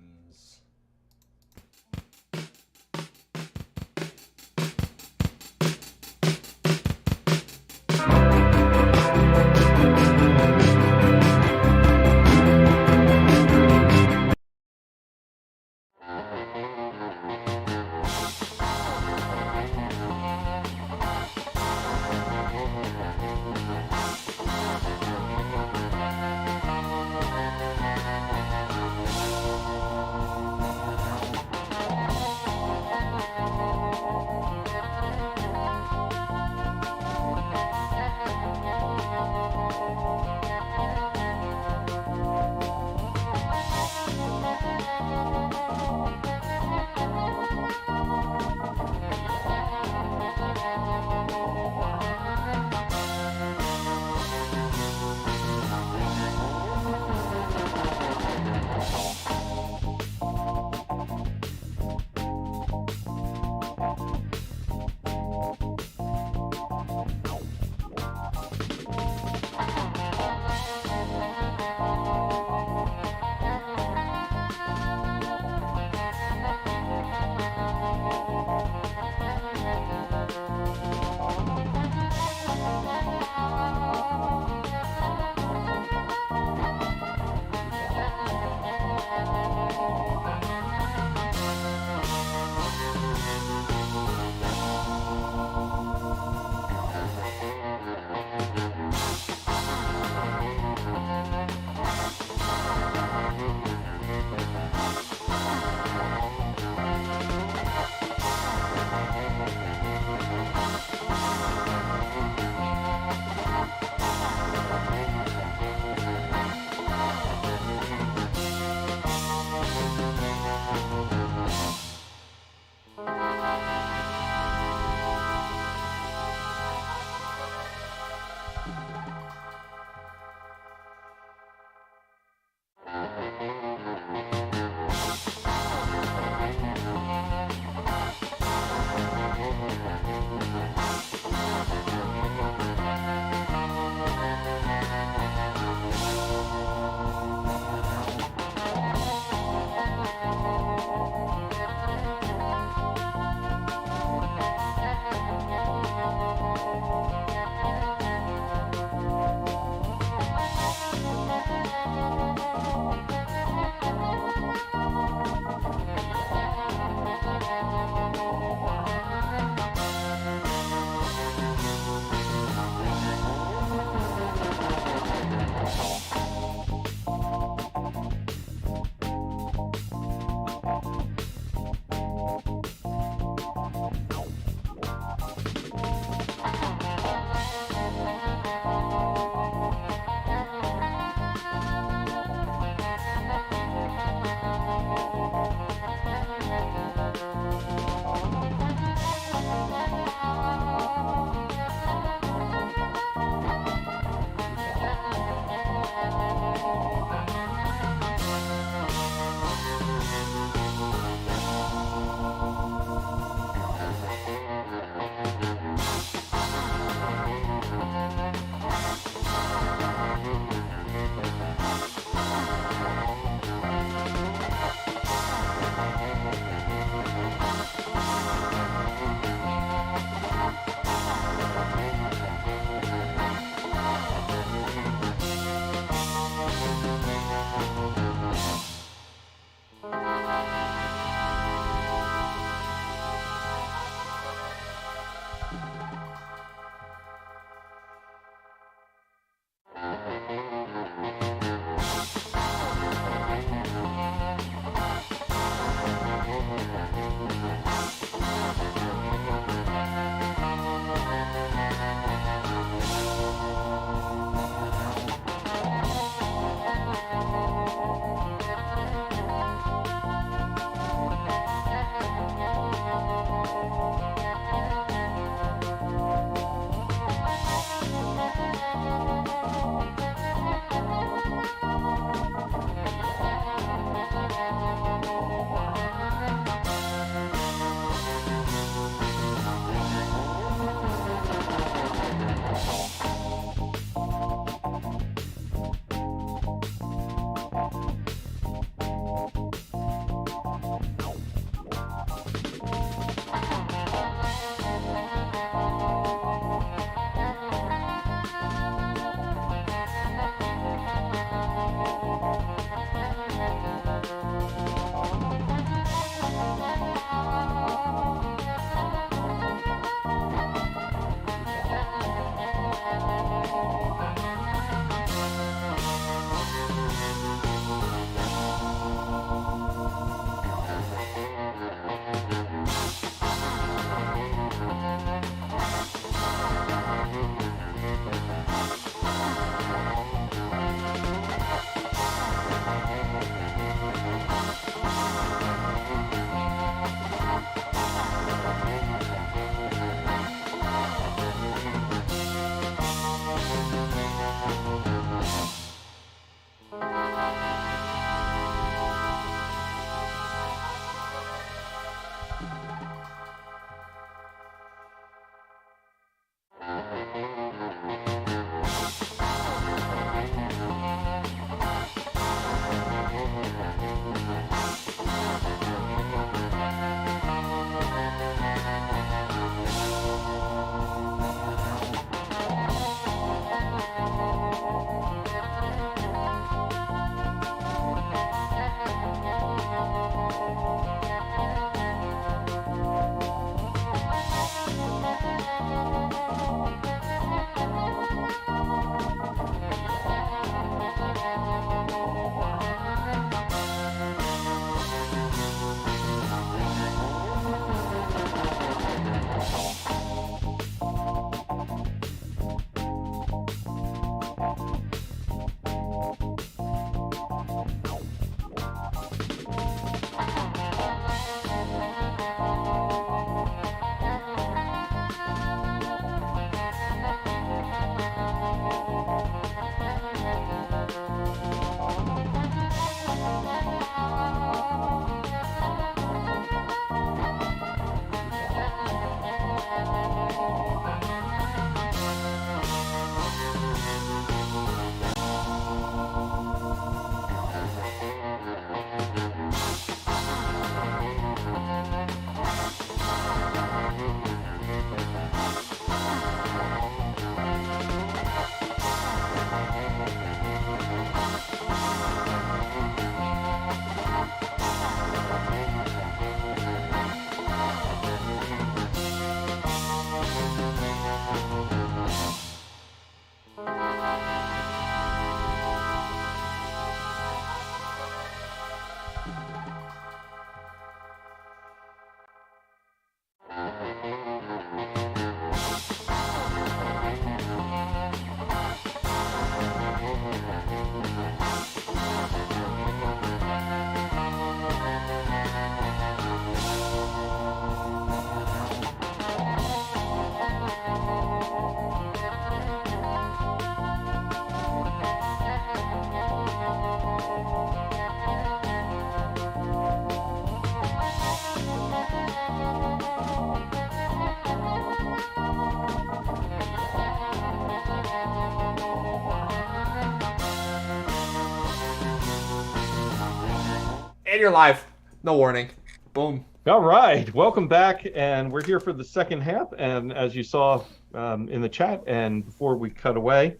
you're live. No warning. Boom. All right, welcome back, and we're here for the second half. And as you saw in the chat, and before we cut away,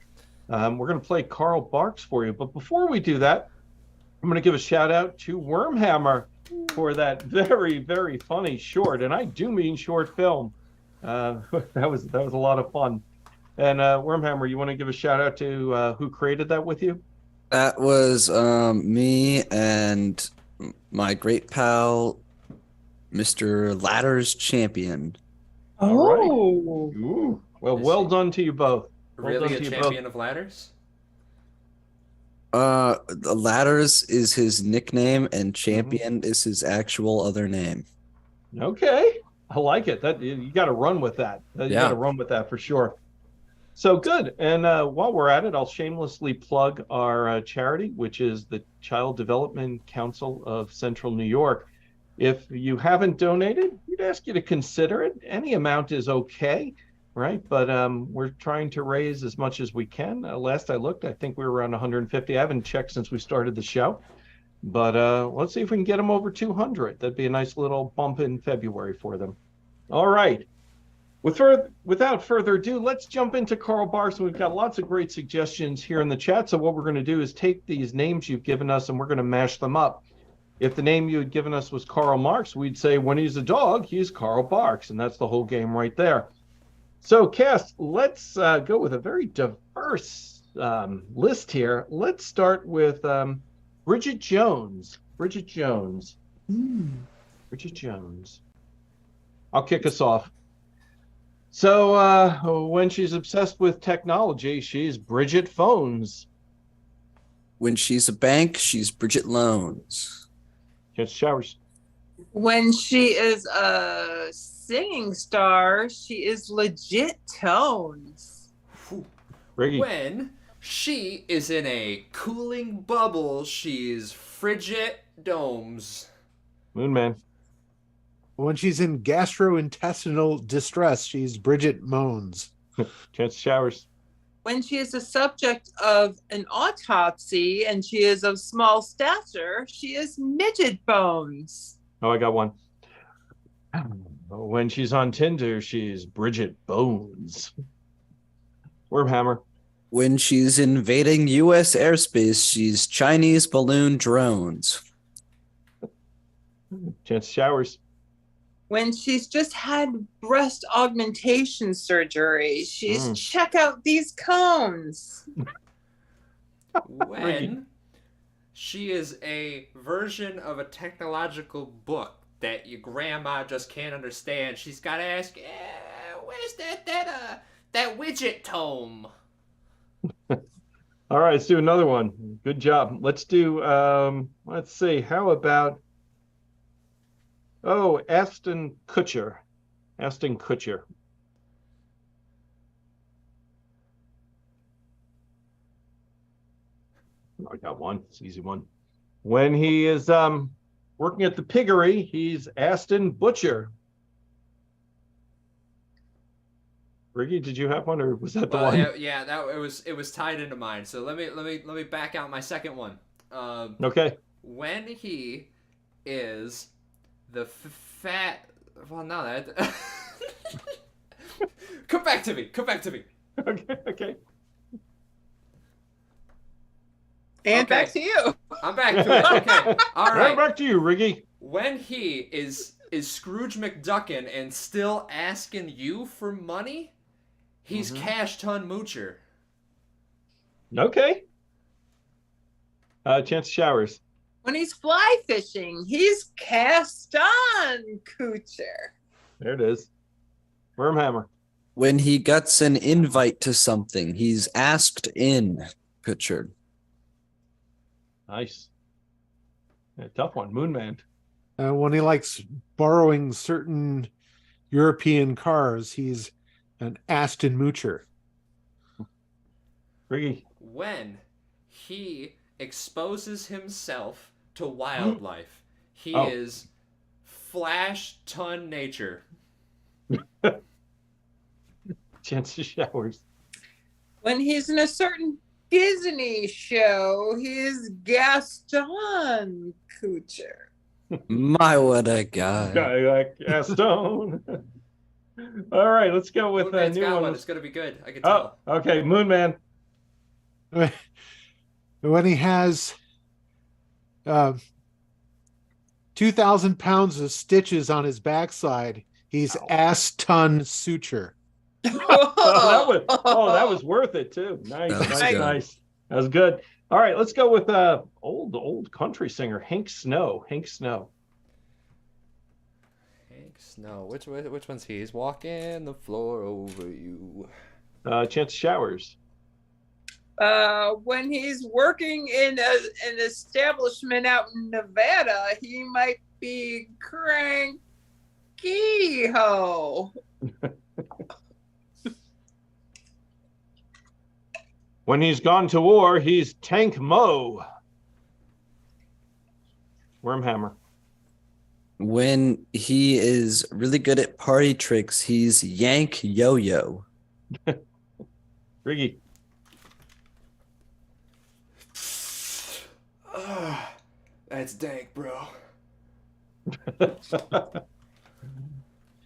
we're going to play Karl Barks for you. But before we do that, I'm going to give a shout out to Wormhammer for that very, very funny short, and I do mean short film. That was a lot of fun. And Wormhammer, you want to give a shout out to who created that with you? That was me and my great pal, Mr. Ladders Champion. All right. Oh. Ooh. Well done to you both. Well done Really a to you champion of ladders? The Ladders is his nickname, and Champion is his actual other name. Okay, I like it. That you got to run with that. You got to run with that for sure. So good. And while we're at it, I'll shamelessly plug our charity, which is the Child Development Council of Central New York. If you haven't donated, we'd ask you to consider it. Any amount is okay, right? But we're trying to raise as much as we can. Last I looked, I think we were around 150. I haven't checked since we started the show. But let's see if we can get them over 200. That'd be a nice little bump in February for them. All right. Without further ado, let's jump into Karl Barks. We've got lots of great suggestions here in the chat. So what we're going to do is take these names you've given us and we're going to mash them up. If the name you had given us was Karl Marx, we'd say when he's a dog, he's Karl Barks. And that's the whole game right there. So, Cass, let's go with a very diverse list here. Let's start with Bridget Jones. Bridget Jones. Bridget Jones. I'll kick us off. So when she's obsessed with technology, she's Bridget Phones. When she's a bank, she's Bridget Loans. Just showers. When she is a singing star, she is Legit Tones. Riggy. When she is in a cooling bubble, she's Frigid Domes. Moonman. When she's in gastrointestinal distress, she's Bridget Moans. Chance showers. When she is the subject of an autopsy and she is of small stature, she is Midget Bones. Oh, I got one. When she's on Tinder, she's Bridget Bones. Wormhammer. When she's invading U.S. airspace, she's Chinese balloon drones. Chance showers. When she's just had breast augmentation surgery, she's check out these cones. When she is a version of a technological book that your grandma just can't understand, she's got to ask, where's that widget tome? All right, let's do another one. Good job. Let's do, let's see, how about, Ashton Kutcher. Ashton Kutcher. I got one. It's an easy one. When he is working at the piggery, he's Aston Butcher. Ricky, did you have one, or was that the one? Yeah, it was tied into mine. So let me back out my second one. Okay. When he is the fat. Well, no, that. Come back to me. Okay. And back to you. I'm back to it. Okay. All right. Back to you, Riggy. When he is Scrooge McDuckin and still asking you for money, he's Cash Ton Moocher. Okay. Chance showers. When he's fly fishing, he's Cast On Coocher. There it is. Wormhammer. When he gets an invite to something, he's asked in Kutcher. Nice. Yeah, tough one. Moonman. When he likes borrowing certain European cars, he's an Aston Moocher. Riggy. When he exposes himself to wildlife, he is Flash Ton Nature. Chance showers. When he's in a certain Disney show, he's Gaston Coocher. My, what a guy. Guy like Gaston. All right, let's go with a Moonman's new got one. It's gonna be good. I can Oh, tell. okay, Moonman. When he has 2,000 pounds of stitches on his backside, he's Ow. ass ton suture. That was worth it too. Nice, That was nice, good. nice. That was good. All right, let's go with old country singer Hank Snow. Hank Snow. Hank Snow. Which one's he? He's walking the floor over you. Chance Showers. When he's working in an establishment out in Nevada, he might be cranky ho. When he's gone to war, he's Tank Mo. Wormhammer. When he is really good at party tricks, he's Yank Yo-Yo. Riggy. That's dank, bro.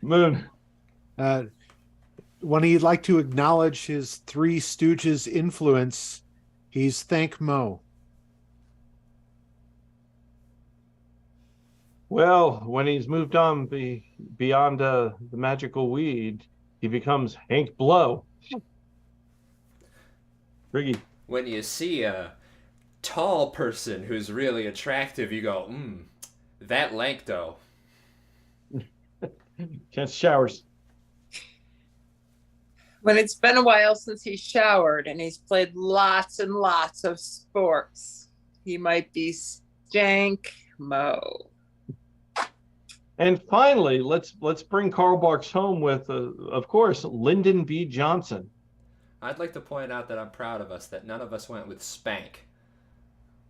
Moon. When he'd like to acknowledge his Three Stooges influence, he's Thank Mo. Well, when he's moved on beyond the magical weed, he becomes Hank Blow. Riggy. When you see a tall person who's really attractive, you go, that lankdo. Chance Showers. When it's been a while since he showered and he's played lots and lots of sports, he might be Stank Mo. And finally, let's bring Karl Barks home with, of course, Lyndon B. Johnson. I'd like to point out that I'm proud of us that none of us went with Spank.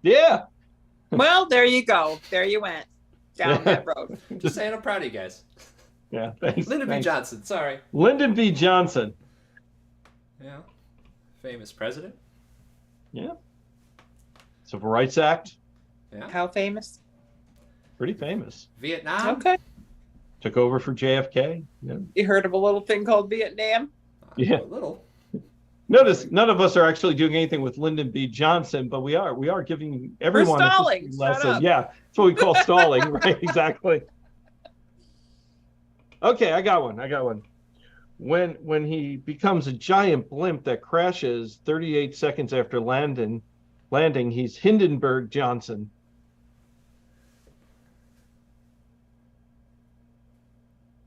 Yeah. Well, there you go. There you went down that road. Just saying, I'm proud of you guys. Yeah, thanks. Lyndon B. thanks. Johnson, sorry. Lyndon B. Johnson. Yeah. Famous president. Yeah. Civil Rights Act. Yeah. How famous? Pretty famous. Vietnam. Okay. Took over for JFK. Yeah. You heard of a little thing called Vietnam? Yeah. A little. Notice none of us are actually doing anything with Lyndon B. Johnson, but we are giving everyone We're a stalling. history Shut lesson. up. Yeah, that's what we call stalling, right? Exactly. Okay, I got one. When he becomes a giant blimp that crashes 38 seconds after landing, he's Hindenburg Johnson.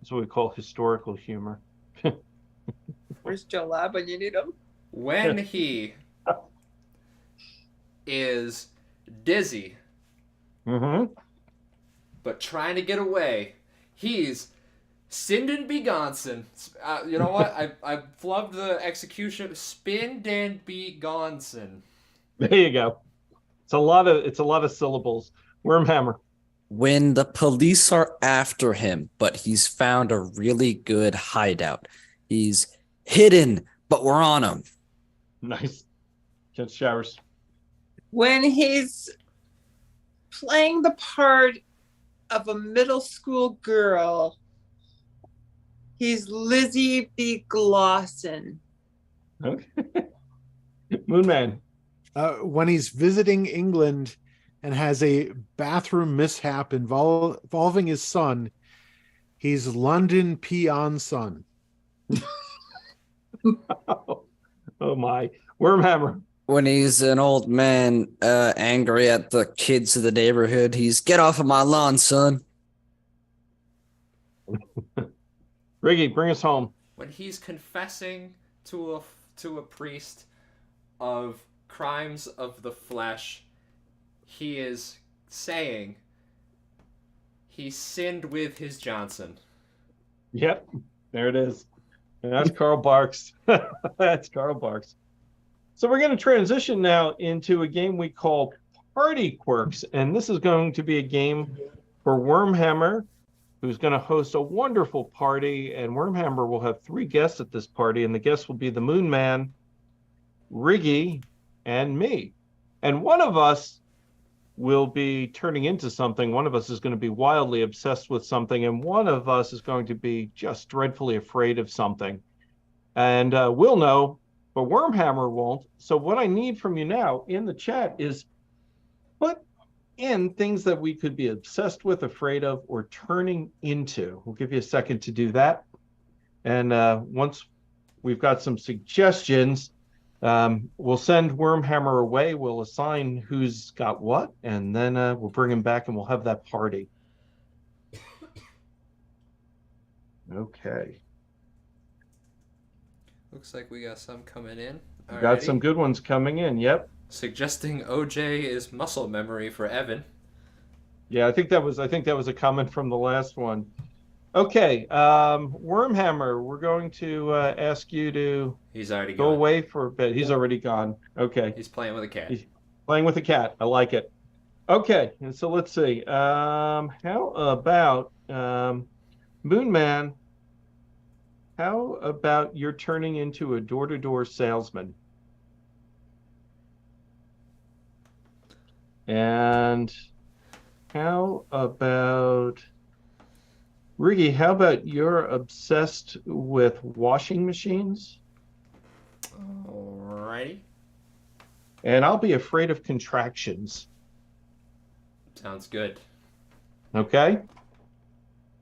That's what we call historical humor. Where's Joe Lab when you need him? When he is dizzy Mm-hmm. but trying to get away, he's Sinden B. Gonson. You know what? I flubbed the execution. Spin B. Gonson. There you go. It's a lot of syllables. Wormhammer. When the police are after him, but he's found a really good hideout. He's hidden, but we're on him. Nice. Chance Showers. When he's playing the part of a middle school girl, he's Lizzie B. Glosson. Okay. Moonman. When he's visiting England and has a bathroom mishap involving his son, he's London Peon Son. Oh my. Wormhammer. When he's an old man angry at the kids of the neighborhood, he's get off of my lawn, son. Riggy, bring us home. When he's confessing to a priest of crimes of the flesh, he is saying he sinned with his Johnson. Yep. There it is. And that's Karl Barks. That's Karl Barks. So we're going to transition now into a game we call Party Quirks. And this is going to be a game for Wormhammer, who's going to host a wonderful party. And Wormhammer will have 3 guests at this party. And the guests will be the Moonman, Riggy, and me. And one of us will be turning into something. One of us is going to be wildly obsessed with something, and one of us is going to be just dreadfully afraid of something. And we'll know, but Wormhammer won't. So what I need from you now in the chat is put in things that we could be obsessed with, afraid of, or turning into. We'll give you a second to do that. And once we've got some suggestions, we'll send Wormhammer away. We'll assign who's got what, and then we'll bring him back and we'll have that party. Okay. Looks like we got some coming in. Got some good ones coming in. Yep. Suggesting OJ is muscle memory for Evan. Yeah, I think that was a comment from the last one. Okay, Wormhammer, we're going to ask you to He's already go gone. away for a bit. He's already gone. Okay. He's playing with a cat. He's playing with a cat. I like it. Okay, and so let's see. How about Moonman? How about you're turning into a door-to-door salesman? And how about Riggy? How about you're obsessed with washing machines? Alrighty. And I'll be afraid of contractions. Sounds good. Okay.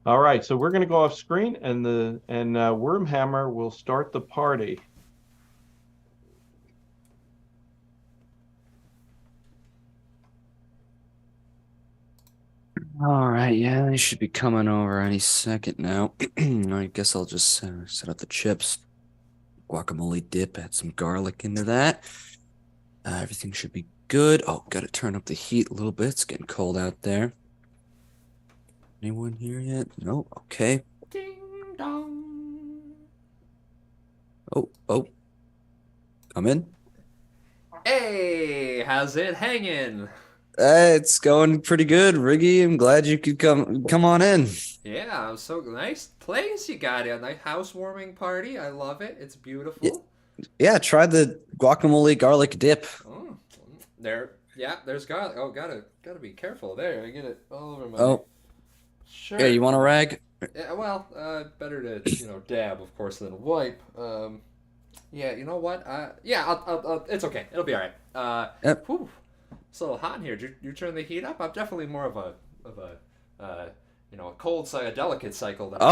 All right. So we're going to go off screen, and Wormhammer will start the party. All right, yeah, they should be coming over any second now. I guess I'll just set up the chips. Guacamole dip, add some garlic into that. Everything should be good. Oh, gotta turn up the heat a little bit. It's getting cold out there. Anyone here yet? No? Okay. Ding dong. Oh. Come in. Hey, how's it hanging? It's going pretty good, Riggy. I'm glad you could come on in. Yeah, I'm so nice place you got here. Nice housewarming party. I love it. It's beautiful. Yeah, try the guacamole garlic dip. Oh, there. Yeah, there's garlic. Oh, gotta be careful there. I get it all over my. Oh. Sure. Yeah, you want a rag? Yeah, well, better to dab, of course, than wipe. Yeah, you know what? Yeah, I'll it's okay. It'll be all right. Yep. Whew. It's a little hot in here. Did you turn the heat up? I'm definitely more of a a cold side, a delicate cycle than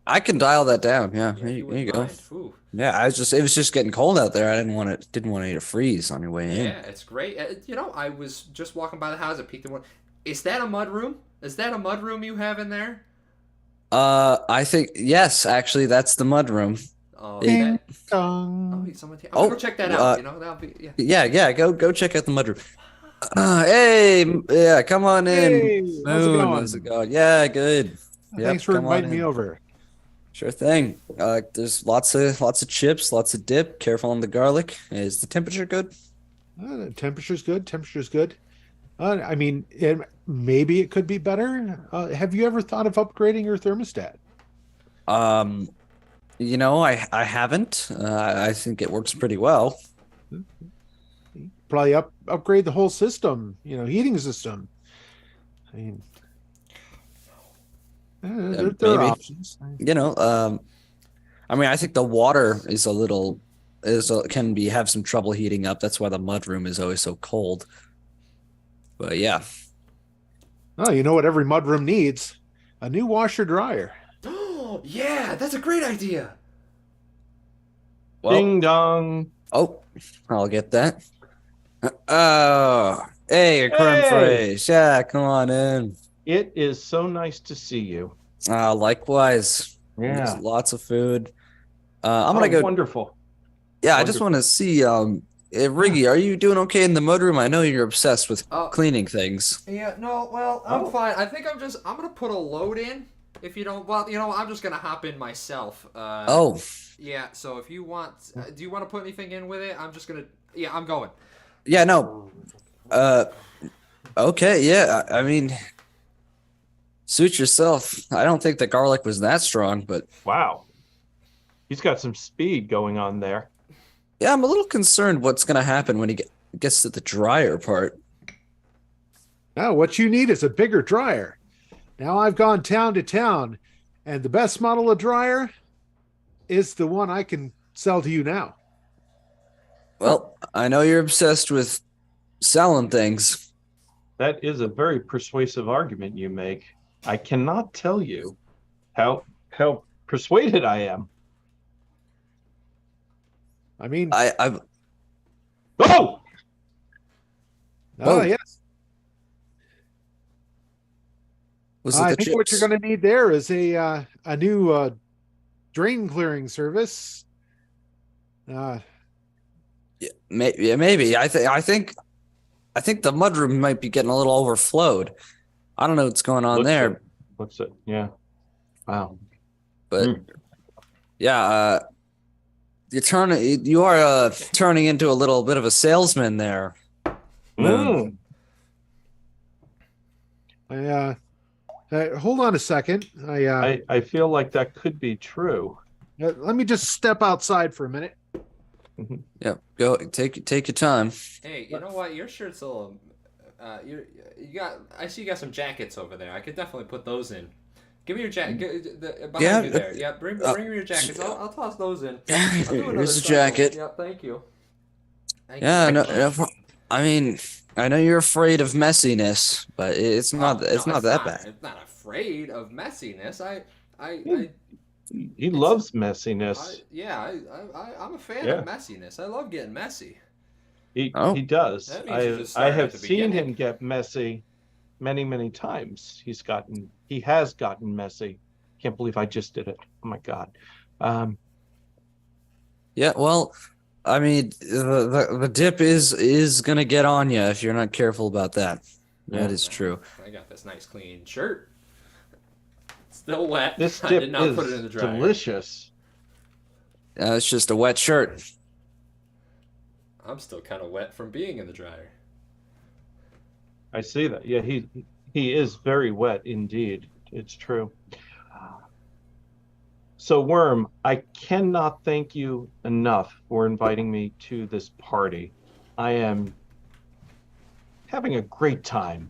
I can dial that down. Yeah, Yeah, there you go. Ooh. Yeah, it was just getting cold out there. I didn't want you to freeze on your way in. Yeah, it's great. I was just walking by the house. I peeked in one. Is that a mud room? Is that a mud room you have in there? I think yes, actually, that's the mud room. Oh, Ding that, dong. someone. I'm gonna go check that out. That'll be Yeah, go check out the mud room. Hey, yeah, come on in. Hey, how's it Moon, going? how's it going? Yeah, good. Thanks for come on inviting me in. over. Sure thing. There's lots of chips, lots of dip. Careful on the garlic. Is the temperature good? Temperature's good. Temperature's good. I mean, maybe it could be better. Have you ever thought of upgrading your thermostat? I haven't. I think it works pretty well. Probably upgrade the whole system. Heating system. I mean, there are maybe. options. I mean, I think the water is have some trouble heating up. That's why the mud room is always so cold. But yeah. Oh, you know what every mudroom needs? A new washer dryer. Oh, yeah, that's a great idea. Well, Ding dong. oh, I'll get that. Oh, hey, Creme Fraiche. Yeah, come on in. It is so nice to see you. Likewise. Yeah. There's lots of food. I'm gonna go. Wonderful. Yeah, I just want to see. Riggy, are you doing okay in the mudroom? I know you're obsessed with cleaning things. Yeah, no, well, I'm fine. I think I'm gonna put a load in. If you don't, well, I'm just gonna hop in myself. Yeah, so if you want, do you want to put anything in with it? I'm going. Yeah, no. Okay, yeah. I mean, suit yourself. I don't think the garlic was that strong, but Wow. He's got some speed going on there. yeah, I'm a little concerned what's gonna happen when he gets to the drier part. Now, what you need is a bigger dryer. Now, I've gone town to town, and the best model of dryer is the one I can sell to you now. Well, I know you're obsessed with selling things. That is a very persuasive argument you make. I cannot tell you how persuaded I am. I mean, I Oh! Oh. yes. was it I the think what you're chips? going to need there is a new drain clearing service. Maybe. I think the mudroom might be getting a little overflowed. I don't know what's going on there, What's it? Yeah. Wow. but yeah, you are turning into a little bit of a salesman there. Mm. Hold on a second. I feel like that could be true. Let me just step outside for a minute. Yeah, go take your time. Hey, you know what? Your shirt's a little. You got. I see you got some jackets over there. I could definitely put those in. Give me your jacket. Behind you there. Yeah, bring me your jackets. I'll toss those in. I'll do another Here's a cycle. jacket. Yeah, thank you. Yeah, I mean, I know you're afraid of messiness, but it's not that bad. I'm not afraid of messiness. He loves messiness. I'm a fan Yeah. of messiness. I love getting messy. He does. That means you just I start at have the seen beginning. him get messy many times. He has gotten messy. Can't believe I just did it. Oh my God. Yeah, well, I mean, the dip is gonna get on you if you're not careful about that. That is true. I got this nice clean shirt. Still wet. This I dip did not is put it in the dryer. delicious. It's just a wet shirt. I'm still kind of wet from being in the dryer. I see that. Yeah, he is very wet indeed. It's true. So, Worm, I cannot thank you enough for inviting me to this party. I am having a great time.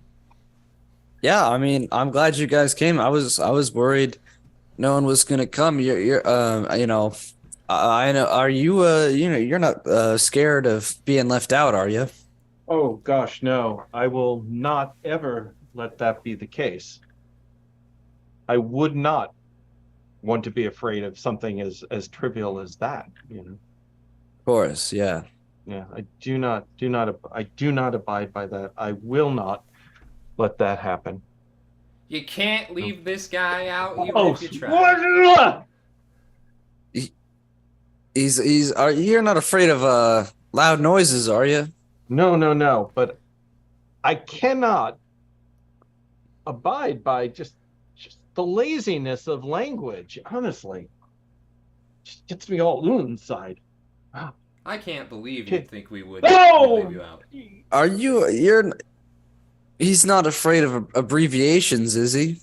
Yeah, I mean, I'm glad you guys came. I was worried no one was gonna come. You're you know, I know. Are you you're not scared of being left out, are you? Oh gosh, no. I will not ever let that be the case. I would not want to be afraid of something as trivial as that, you know. Of course, yeah. Yeah, I do not abide by that. I will not let that happen. You can't leave this guy out even Oh, if you try. You're not afraid of loud noises, are you? No, but I cannot abide by just the laziness of language, honestly. Just gets me all inside. I can't believe Okay. you'd think we would No! leave you out. He's not afraid of abbreviations, is he?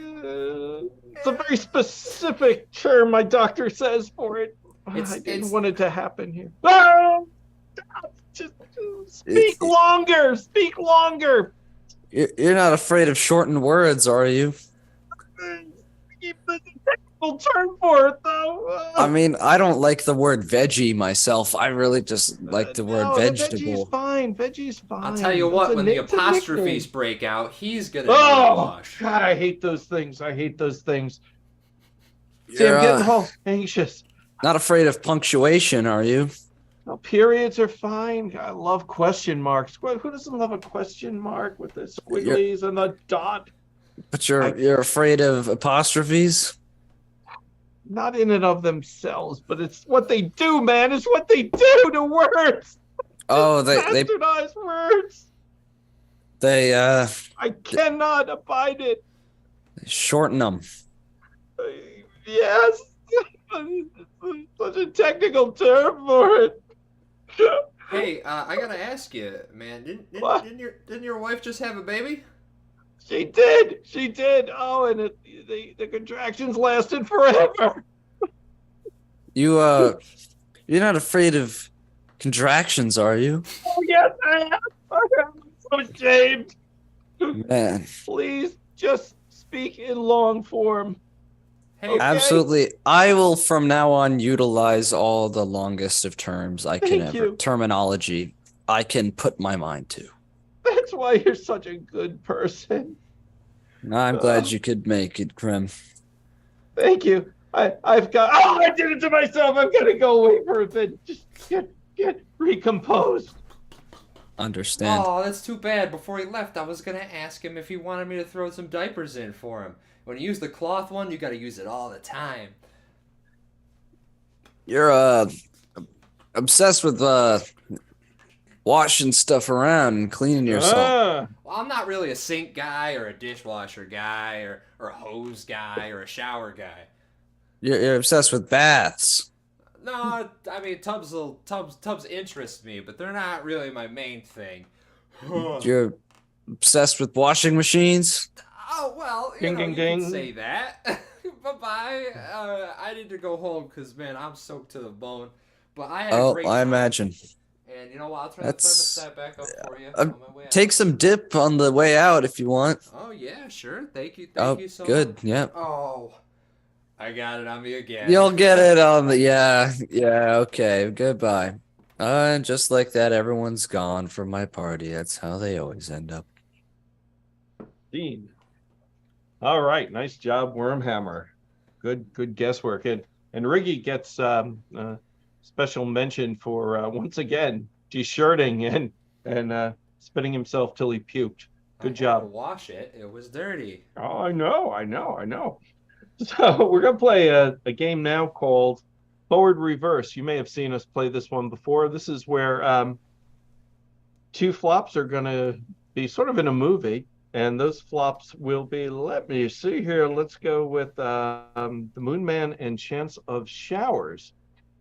It's a very specific term my doctor says for it. I didn't it's- want it to happen here. Oh! Just speak longer. Speak longer. You're not afraid of shortened words, are you? Keep the technical term for it, though. I mean, I don't like the word veggie myself. I really just like the word No, vegetable. Veggie's fine. I'll tell you what, It's a when the it's a apostrophes nickname. break out, he's gonna Oh, blush. God, I hate those things. See, You're I'm getting all anxious. not afraid of punctuation, are you? No, periods are fine. I love question marks. Who doesn't love a question mark with the squigglies and the dot? But you're afraid of apostrophes? Not in and of themselves, but it's what they do, man. It's what they do to words. Oh, they Bastardized words. I cannot abide it. shorten them. Yes. Such a technical term for it. Hey, I gotta ask you, man. What? Didn't your wife just have a baby? She did. Oh, and the contractions lasted forever. You're not afraid of contractions, are you? Oh, yes, I am. so ashamed. Man, Please just speak in long form. Hey, Okay. absolutely. I will from now on utilize all the longest of terms I can Thank ever. you. Terminology I can put my mind to. That's why you're such a good person. I'm glad you could make it, Creme. Thank you. I've got. Oh, I did it to myself. I'm gonna go away for a bit. Just get recomposed. Understand. Oh, that's too bad. Before he left, I was gonna ask him if he wanted me to throw some diapers in for him. When you use the cloth one, you gotta use it all the time. You're obsessed with washing stuff around and cleaning yourself. Well, I'm not really a sink guy or a dishwasher guy or a hose guy or a shower guy. You're obsessed with baths. No, I mean tubs interest me, but they're not really my main thing. You're obsessed with washing machines. Oh well, you Ding, know, ding, you ding. can say that. Bye-bye. I need to go home because man, I'm soaked to the bone. But I had a Oh, great I time. imagine. And you know what? I'll turn That's- the thermostat back up for you on my way out. Take some dip on the way out if you want. Oh yeah, sure. Thank you. Oh, Thank you so good. much. Yeah. Oh, I got it on me again. You'll get it on the yeah. Okay. Goodbye. And just like that, everyone's gone from my party. That's how they always end up. Dean. All right, nice job, Wormhammer. Good guesswork. And Riggy gets special mention for once again de-shirting and spitting himself till he puked. Good I had job. to wash it. It was dirty. Oh, I know. So we're gonna play a game now called Forward Reverse. You may have seen us play this one before. This is where two flops are gonna be sort of in a movie, and those flops will be. Let me see here. Let's go with the Moonman and Chance of Showers.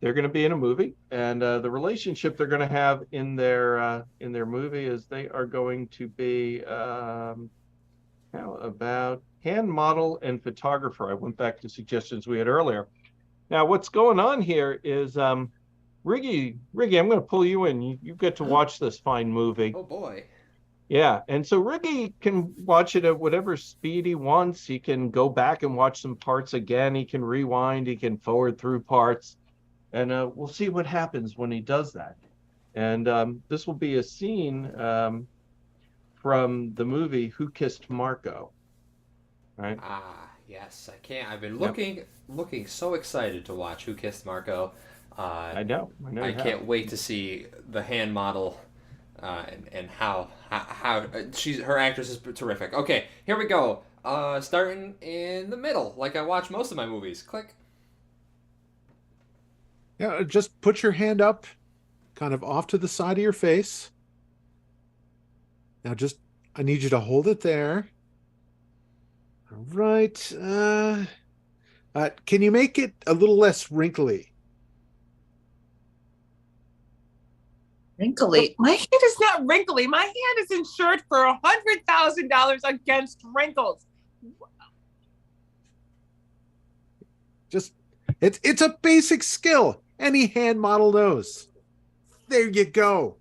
They're going to be in a movie, and the relationship they're going to have in their movie is they are going to be how about hand model and photographer. I went back to suggestions we had earlier. Now, what's going on here is Riggy, I'm going to pull you in. You get to watch this fine movie. Oh boy. Yeah, and so Riggy can watch it at whatever speed he wants. He can go back and watch some parts again. He can rewind. He can forward through parts. And we'll see what happens when he does that. And this will be a scene from the movie Who Kissed Marco? Right? Ah, yes. I can't. I've been looking so excited to watch Who Kissed Marco. I know. I can't wait to see the hand model and how her actress is terrific. Okay, here we go. Starting in the middle, like I watch most of my movies. Click. Yeah, just put your hand up, kind of off to the side of your face. Now I need you to hold it there. All right. Can you make it a little less wrinkly? Wrinkly. My hand is not wrinkly. My hand is insured for $100,000 against wrinkles. It's a basic skill. Any hand model knows. There you go.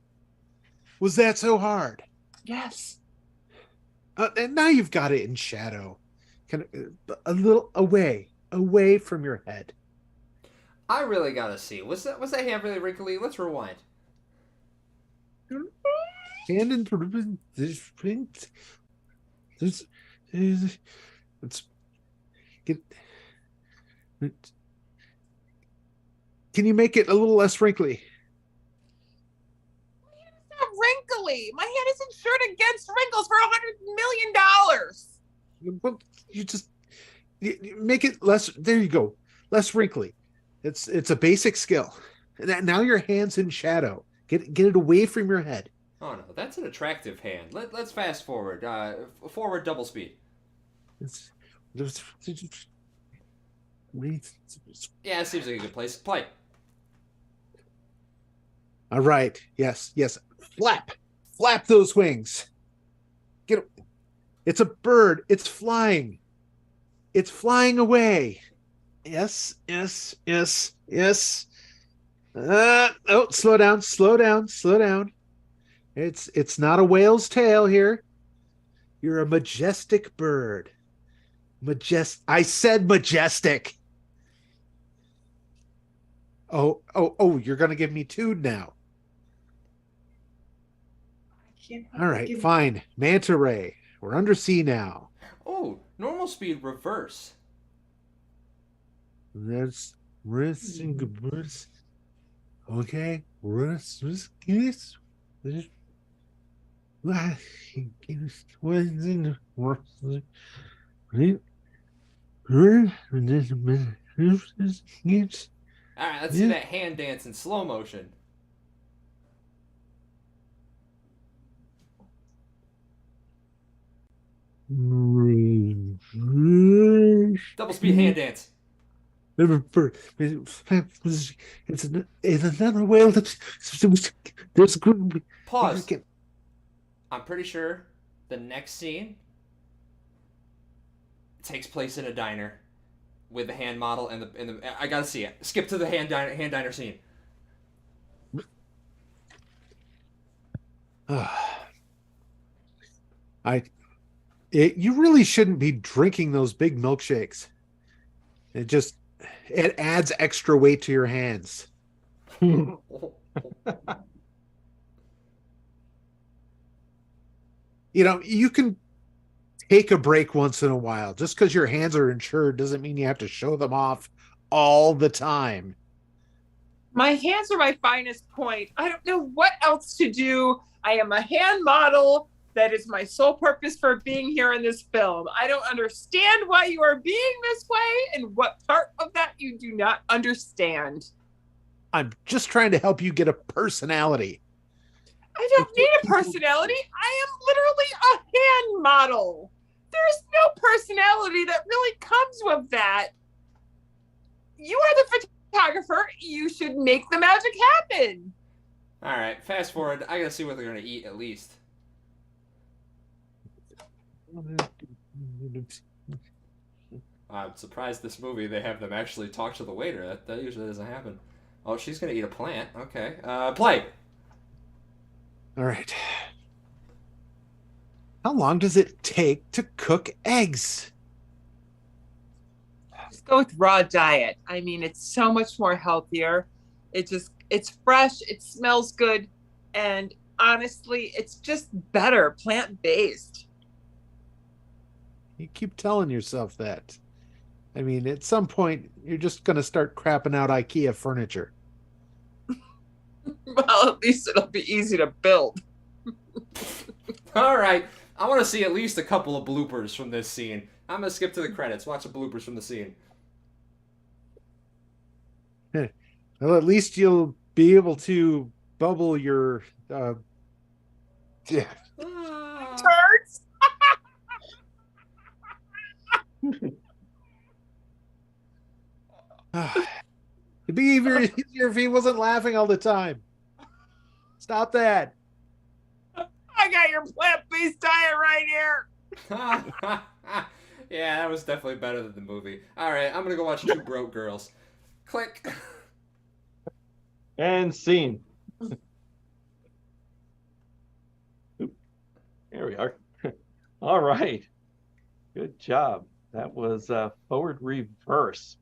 Was that so hard? Yes. And now you've got it in shadow. Kind of a little away from your head. I really gotta see. Was that hand really wrinkly? Let's rewind. Hand in this print. Let's get. Can you make it a little less wrinkly? It's not wrinkly. My hand is insured against wrinkles for $100 million. Well, you make it less. There you go, less wrinkly. It's a basic skill. Now your hand's in shadow. Get it away from your head. Oh no, that's an attractive hand. Let's fast forward. Forward double speed. Yeah, it seems like a good place. Play. All right. Yes. Flap those wings. Get it. It's a bird. It's flying. It's flying away. Yes. Oh, slow down. It's not a whale's tail here. You're a majestic bird. I said majestic. Oh, you're gonna give me two now. All right, fine. Manta ray. We're under sea now. Oh, normal speed reverse. That's okay. All right, let's see that hand dance in slow motion. Double speed hand dance. It's another whale there's Pause. I'm pretty sure the next scene takes place in a diner with the hand model and the I gotta see it. Skip to the hand diner scene. You really shouldn't be drinking those big milkshakes. It adds extra weight to your hands. You can take a break once in a while. Just because your hands are insured doesn't mean you have to show them off all the time. My hands are my finest point. I don't know what else to do. I am a hand model. That is my sole purpose for being here in this film. I don't understand why you are being this way and what part of that you do not understand. I'm just trying to help you get a personality. I don't need a personality. I am literally a hand model. There's no personality that really comes with that. You are the photographer. You should make the magic happen. All right, fast forward. I gotta see what they're gonna eat at least. I'm surprised this movie they have them actually talk to the waiter. That usually doesn't happen. Oh, she's gonna eat a plant. Okay. Play. All right. How long does it take to cook eggs? Just go with raw diet. I mean, it's so much more healthier. It's fresh, it smells good, and honestly, it's just better plant-based. You keep telling yourself that. I mean, at some point, you're just going to start crapping out IKEA furniture. Well, at least it'll be easy to build. All right. I want to see at least a couple of bloopers from this scene. I'm going to skip to the credits. Watch the bloopers from the scene. Well, at least you'll be able to bubble your... Turds? It'd be easier if he wasn't laughing all the time. Stop that. I got your plant-based diet right here. Yeah, that was definitely better than the movie. All right, I'm going to go watch Two Broke Girls. Click. And scene. There we are. All right. Good job. That was forward reverse.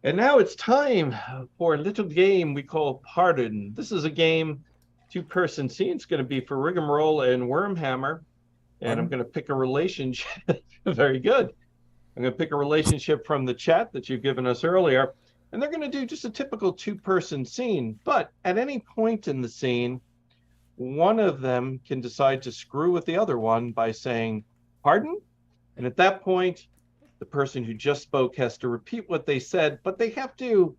And now it's time for a little game we call Pardon. This is a game, two-person scene. It's going to be for Rigamarole and Wormhammer. And I'm going to pick a relationship. Very good. I'm going to pick a relationship from the chat that you've given us earlier. And they're going to do just a typical two-person scene. But at any point in the scene, one of them can decide to screw with the other one by saying, pardon? And at that point, the person who just spoke has to repeat what they said, but they have to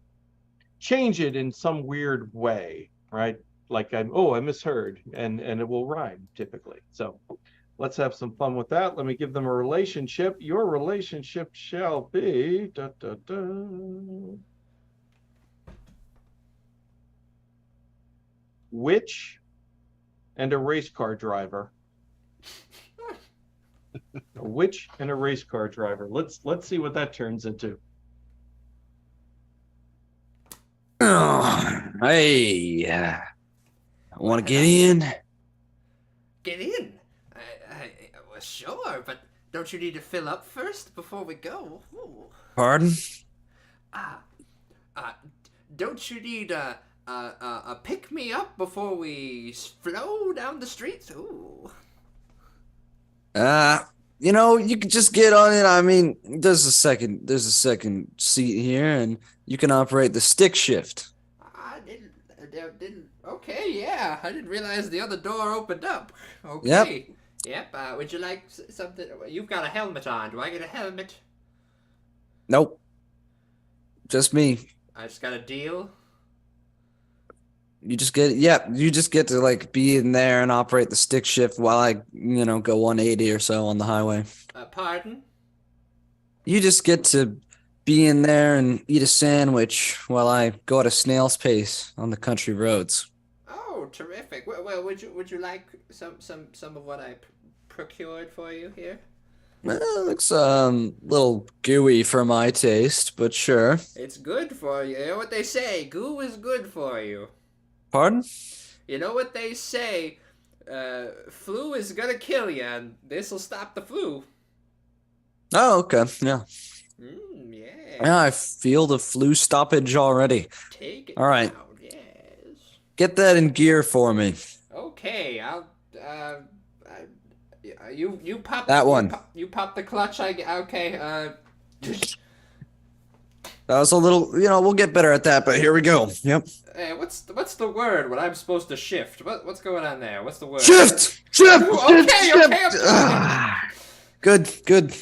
change it in some weird way, right? Like, I misheard, and it will rhyme typically. So let's have some fun with that. Let me give them a relationship. Your relationship shall be... Witch and a race car driver. A witch and a race car driver. Let's see what that turns into. Oh, hey, I want to get in. get in. Well, sure, but don't you need to fill up first before we go? Ooh. Pardon? Don't you need a pick me up before we flow down the streets? Ooh. You can just get on it. I mean, there's a second seat here, and you can operate the stick shift. I didn't. Okay, yeah. I didn't realize the other door opened up. Okay. Yep. Would you like something? You've got a helmet on. Do I get a helmet? Nope. Just me. I just got a deal. You just get to like be in there and operate the stick shift while I, go 180 or so on the highway. Pardon? You just get to be in there and eat a sandwich while I go at a snail's pace on the country roads. Oh, terrific. Well, would you like some of what I procured for you here? Well, it looks a little gooey for my taste, but sure. It's good for you. You know what they say? Goo is good for you. Pardon? You know what they say? Flu is gonna kill you, and this'll stop the flu. Oh, okay. Yeah. Yeah. Yeah, I feel the flu stoppage already. Take it all right. down, yes. Get that in gear for me. Okay, I'll. You pop that one. You pop the clutch. Okay. That was a little. We'll get better at that, but here we go. Yep. Hey, what's the word when I'm supposed to shift? What's going on there? What's the word? Shift. Okay. Good.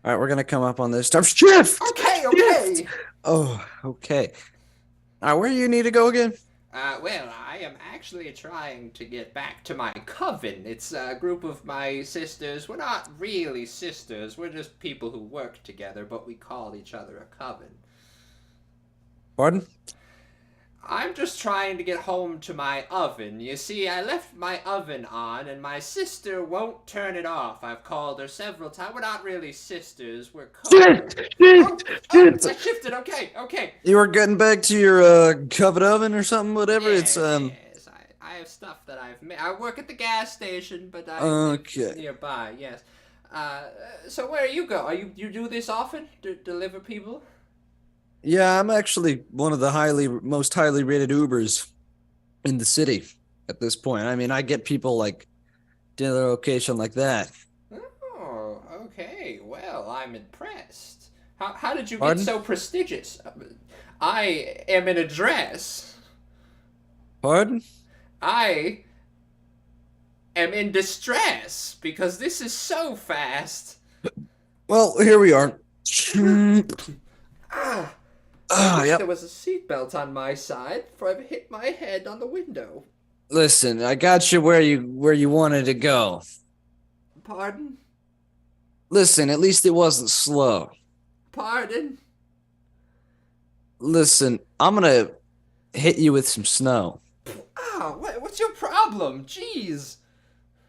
All right, we're gonna come up on this stuff. Shift. Okay. Oh, okay. All right, where do you need to go again? Well, I am actually trying to get back to my coven. It's a group of my sisters. We're not really sisters. We're just people who work together, but we call each other a coven. Pardon? I'm just trying to get home to my oven. You see, I left my oven on, and my sister won't turn it off. I've called her several times. We're not really sisters. We're coven. I shifted. Okay. You were getting back to your covered oven or something, whatever. Yes, yes. I have stuff that I've made. I work at the gas station, but I live nearby. Yes. So where you go? You do this often? Deliver people? Yeah, I'm actually one of the most highly rated Ubers in the city at this point. I mean, I get people like dinner location like that. Oh, okay. Well, I'm impressed. How did you Pardon? get so prestigious? I am in a dress. Pardon? I am in distress because this is so fast. Well, here we are. I wish yep. there was a seatbelt on my side before I hit my head on the window. Listen, I got you where you wanted to go. Pardon? Listen, at least it wasn't slow. Pardon? Listen, I'm gonna hit you with some snow. Oh, what's your problem? Jeez.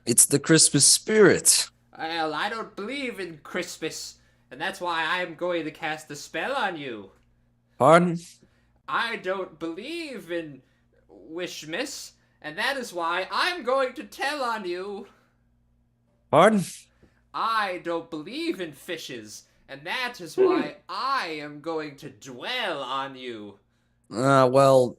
It's the Christmas spirit. Well, I don't believe in Christmas, and that's why I'm going to cast a spell on you. Pardon? I don't believe in Wishmas, and that is why I'm going to tell on you. Pardon? I don't believe in fishes, and that is why I am going to dwell on you. Well,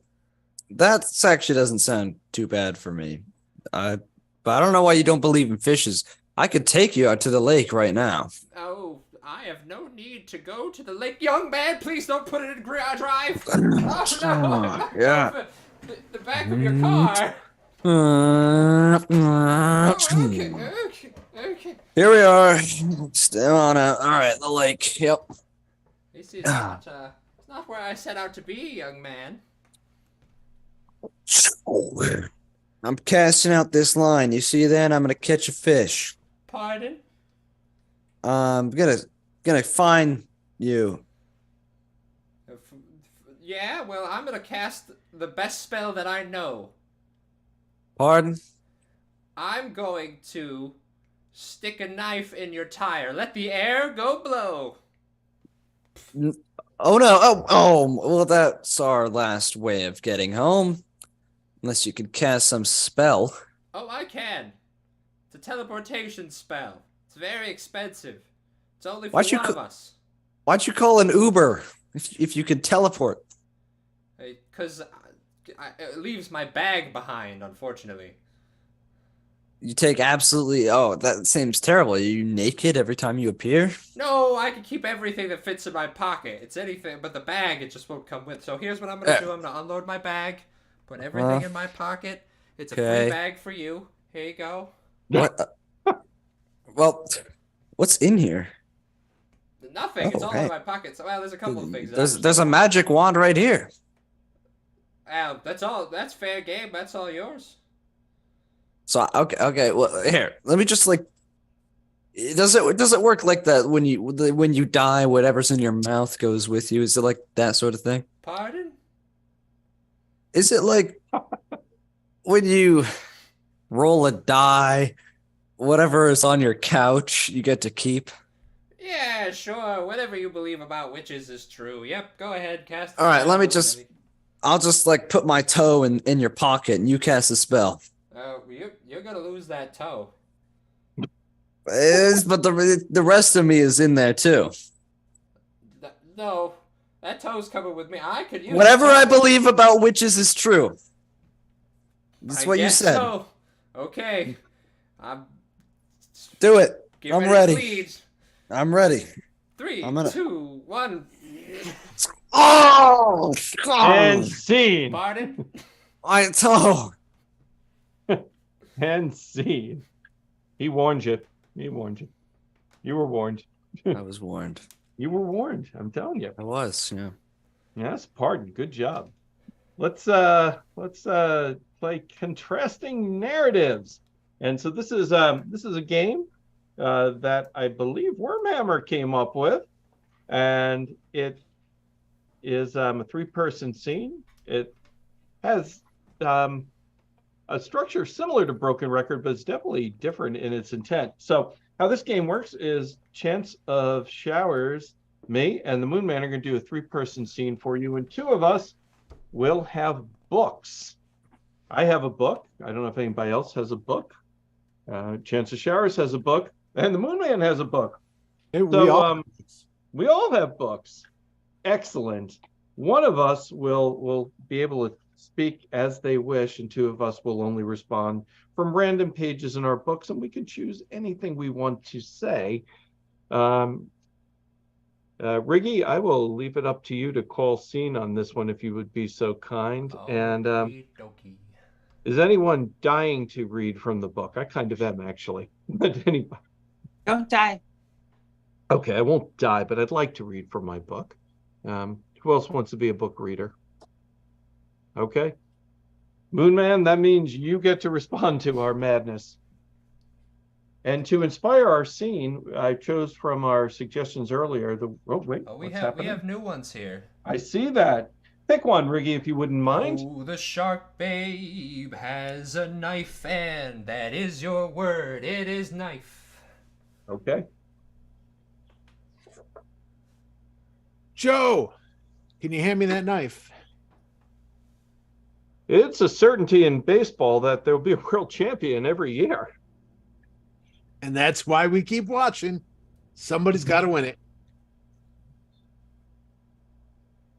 that actually doesn't sound too bad for me. But I don't know why you don't believe in fishes. I could take you out to the lake right now. Oh, I have no need to go to the lake. Young man, please don't put it in drive. Oh, no. Yeah. The back of your car. Okay. Here we are. Still on all right, the lake. Yep. This is not, it's not where I set out to be, young man. I'm casting out this line. You see that? I'm gonna catch a fish. Pardon? I'm gonna find you. Yeah, well, I'm gonna cast the best spell that I know. Pardon? I'm going to stick a knife in your tire. Let the air go blow. Oh no! Oh, well, that's our last way of getting home. Unless you could cast some spell. Oh, I can. a teleportation spell. It's very expensive. It's only for Why'd you one of us. Why'd you call an Uber if you could teleport? Because it leaves my bag behind, unfortunately. You take absolutely. Oh, that seems terrible. Are you naked every time you appear? No, I can keep everything that fits in my pocket. It's anything, but the bag, it just won't come with. So here's what I'm going to do. I'm going to unload my bag, put everything in my pocket. It's a free bag for you. Here you go. What? Well, what's in here? Nothing. It's all in my pocket. So, well, there's a couple of things. There's a magic wand right here. That's all. That's fair game. That's all yours. So okay. Well, here, let me just like. Does it work like that when you die? Whatever's in your mouth goes with you. Is it like that sort of thing? Pardon? Is it like when you roll a die, whatever is on your couch, you get to keep? Yeah, sure. Whatever you believe about witches is true. Yep. Go ahead, cast. All right. I'll just like put my toe in your pocket and you cast a spell. Oh, you're gonna lose that toe. But the rest of me is in there too. No, that toe's coming with me. I could use whatever I believe about witches is true. That's what you said. So. Okay. Do it. Get I'm ready. Please. I'm ready. 3, 2, 1. Oh! And scene. Pardon? My toe. And scene. He warned you. He warned you. You were warned. I was warned. You were warned. I'm telling you. I was, yeah. Yes, pardon. Good job. Let's play contrasting narratives. And so this is a game that I believe Wormhammer came up with, and it is a 3-person scene. It has a structure similar to Broken Record, but it's definitely different in its intent. So how this game works is Chance of Showers, me, and the Moonman are going to do a 3-person scene for you, and 2 of us will have books. I have a book. I don't know if anybody else has a book. Chance of Showers has a book, and the Moonman has a book. We all have books. Excellent. One of us will be able to speak as they wish, and 2 of us will only respond from random pages in our books, and we can choose anything we want to say. Riggy, I will leave it up to you to call scene on this one if you would be so kind. And is anyone dying to read from the book? I kind of am, actually. But anybody? Don't die. Okay, I won't die, but I'd like to read from my book. Who else wants to be a book reader? Okay. Moonman, that means you get to respond to our madness. And to inspire our scene, I chose from our suggestions earlier. We have new ones here. I see that. Pick one, Riggy, if you wouldn't mind. Oh, the shark babe has a knife, and that is your word. It is knife. Okay. Joe, can you hand me that knife? It's a certainty in baseball that there'll be a world champion every year. And that's why we keep watching. Somebody's got to win it.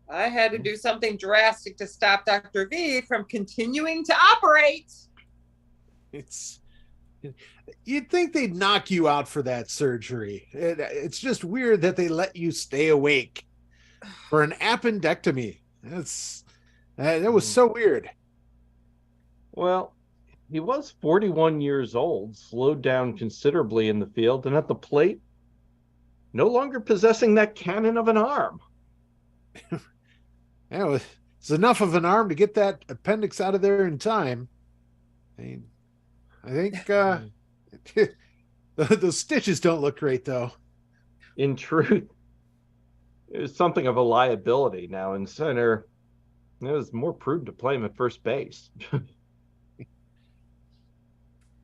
I had to do something drastic to stop Dr. V from continuing to operate. You'd think they'd knock you out for that surgery. It's just weird that they let you stay awake for an appendectomy. That was so weird. Well, he was 41 years old, slowed down considerably in the field, and at the plate, no longer possessing that cannon of an arm. It's enough of an arm to get that appendix out of there in time. I think the stitches don't look great, though. In truth, it's something of a liability now in center. It was more prudent to play him at first base.